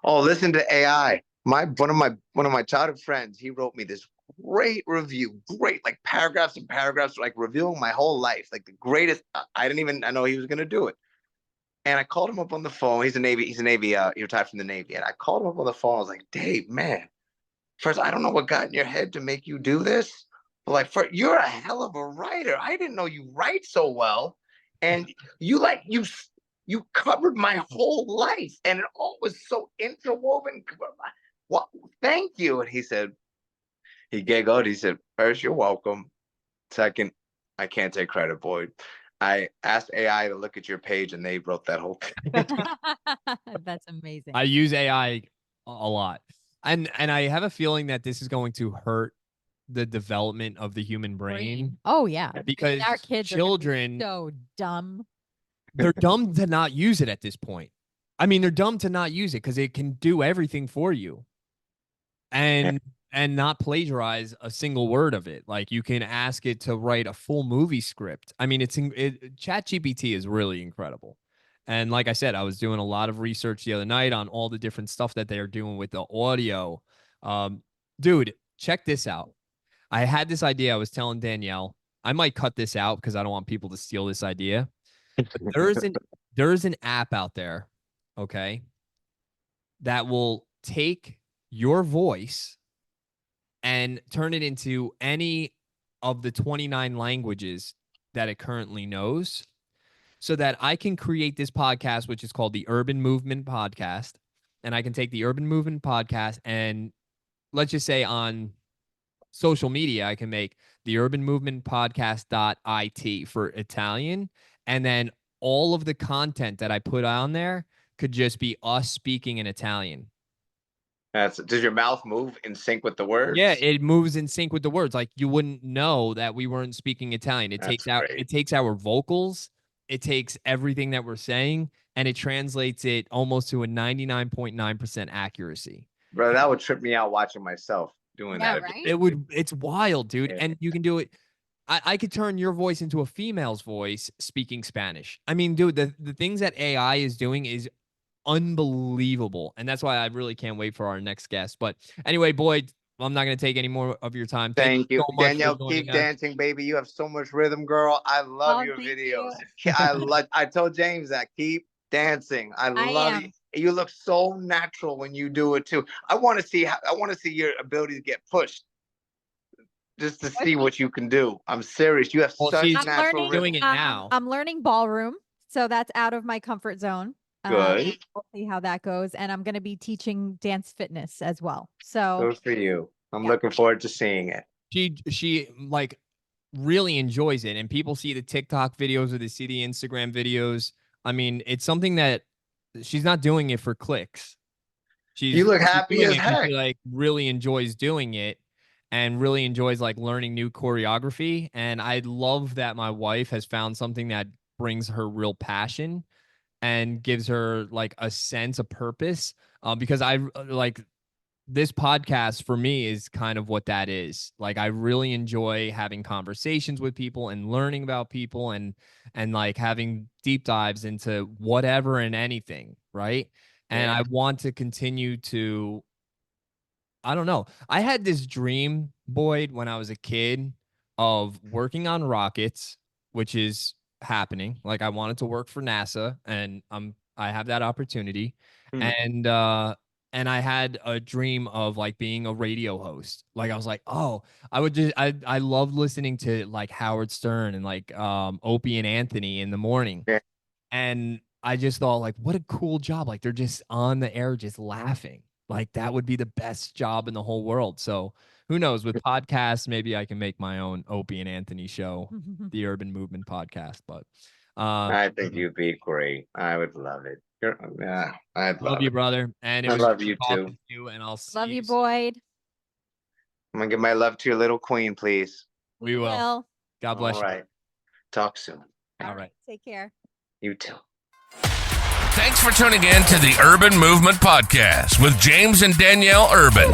[SPEAKER 1] Oh, listen to AI. One of my childhood friends, he wrote me this great review, great, like paragraphs and paragraphs, like reviewing my whole life, like the greatest. I know he was gonna do it. And I called him up on the phone. He's a Navy, he retired from the Navy. And I called him up on the phone. I was like, Dave, man, first, I don't know what got in your head to make you do this. But like, you're a hell of a writer. I didn't know you write so well. And you covered my whole life. And it all was so interwoven. Well, thank you. And he giggled. He said, first, you're welcome. Second, I can't take credit, Boyd. I asked AI to look at your page and they wrote that whole thing.
[SPEAKER 4] That's amazing.
[SPEAKER 2] I use AI a lot. And I have a feeling that this is going to hurt the development of the human brain.
[SPEAKER 4] Oh yeah.
[SPEAKER 2] Because
[SPEAKER 4] our kids
[SPEAKER 2] children
[SPEAKER 4] are so dumb.
[SPEAKER 2] They're dumb to not use it at this point. I mean, they're dumb to not use it because it can do everything for you. And not plagiarize a single word of it. Like, you can ask it to write a full movie script. I mean, ChatGPT is really incredible. And like I said, I was doing a lot of research the other night on all the different stuff that they are doing with the audio. Dude, check this out. I had this idea. I was telling Danielle, I might cut this out because I don't want people to steal this idea. But there's an app out there, okay, that will take your voice and turn it into any of the 29 languages that it currently knows, so that I can create this podcast, which is called the Urban Movement Podcast. And I can take the Urban Movement Podcast and, let's just say, on social media, I can make the Urban Movement Podcast.it for Italian. And then all of the content that I put on there could just be us speaking in Italian.
[SPEAKER 1] Does your mouth move in sync with the words?
[SPEAKER 2] Yeah, it moves in sync with the words. Like, you wouldn't know that we weren't speaking Italian. It takes our vocals, it takes everything that we're saying, and it translates it almost to a 99.9% accuracy.
[SPEAKER 1] Bro, that would trip me out watching myself doing that.
[SPEAKER 4] Right?
[SPEAKER 2] It's wild, dude.
[SPEAKER 1] Yeah.
[SPEAKER 2] And you can do it. I could turn your voice into a female's voice speaking Spanish. I mean, dude, the things that AI is doing is unbelievable. And that's why I really can't wait for our next guest. But anyway, Boyd, I'm not going to take any more of your time.
[SPEAKER 1] Thank you.
[SPEAKER 2] So much,
[SPEAKER 1] Danielle, keep dancing, baby. You have so much rhythm, girl. I love your videos. I told James that. Keep dancing. I love you. You look so natural when you do it too. I want to see your ability to get pushed, just to see what you can do. I'm serious. You have such natural rhythm.
[SPEAKER 2] Doing it now.
[SPEAKER 4] I'm learning ballroom, so that's out of my comfort zone.
[SPEAKER 1] Good.
[SPEAKER 4] We'll see how that goes. And I'm going to be teaching dance fitness as well. So
[SPEAKER 1] good for you. I'm looking forward to seeing it.
[SPEAKER 2] She like really enjoys it. And people see the TikTok videos or they see the Instagram videos. I mean, it's something that she's not doing it for clicks.
[SPEAKER 1] You look happy as heck.
[SPEAKER 2] She like really enjoys doing it. and really enjoys like learning new choreography. And I love that my wife has found something that brings her real passion and gives her like a sense of purpose. Because I like this podcast for me is kind of what that is. Like, I really enjoy having conversations with people and learning about people and like having deep dives into whatever and anything. Right. And I want to continue to, I don't know. I had this dream, Boyd, when I was a kid of working on rockets, which is happening. Like, I wanted to work for NASA, and I have that opportunity. And I had a dream of like being a radio host. Like, I was like, oh, I loved listening to like Howard Stern and like Opie and Anthony in the morning.
[SPEAKER 1] Yeah.
[SPEAKER 2] And I just thought, like, what a cool job. Like, they're just on the air, just laughing. Like, that would be the best job in the whole world. So who knows, with podcasts, maybe I can make my own Opie and Anthony show, the Urban Movement Podcast. But
[SPEAKER 1] I think you'd be great. I would love it. I'd
[SPEAKER 2] love you, brother. And it
[SPEAKER 1] I
[SPEAKER 2] was
[SPEAKER 1] love you
[SPEAKER 2] talking
[SPEAKER 1] too.
[SPEAKER 2] to you, and I'll see
[SPEAKER 4] Love you, Boyd.
[SPEAKER 1] I'm gonna give my love to your little queen, please.
[SPEAKER 2] We will. God bless
[SPEAKER 1] All
[SPEAKER 2] you.
[SPEAKER 1] right. Talk soon.
[SPEAKER 2] All right.
[SPEAKER 4] Take care.
[SPEAKER 1] You too.
[SPEAKER 3] Thanks for tuning in to the Urban Movement Podcast with James and Danielle Urban.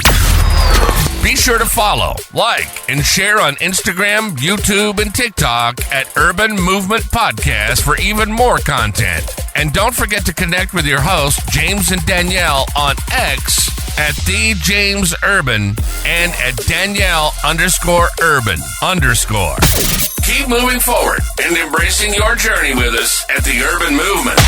[SPEAKER 3] Be sure to follow, like, and share on Instagram, YouTube, and TikTok at Urban Movement Podcast for even more content. And don't forget to connect with your hosts, James and Danielle, on X at @TheJamesUrban and at Danielle_Urban_. Keep moving forward and embracing your journey with us at the Urban Movement.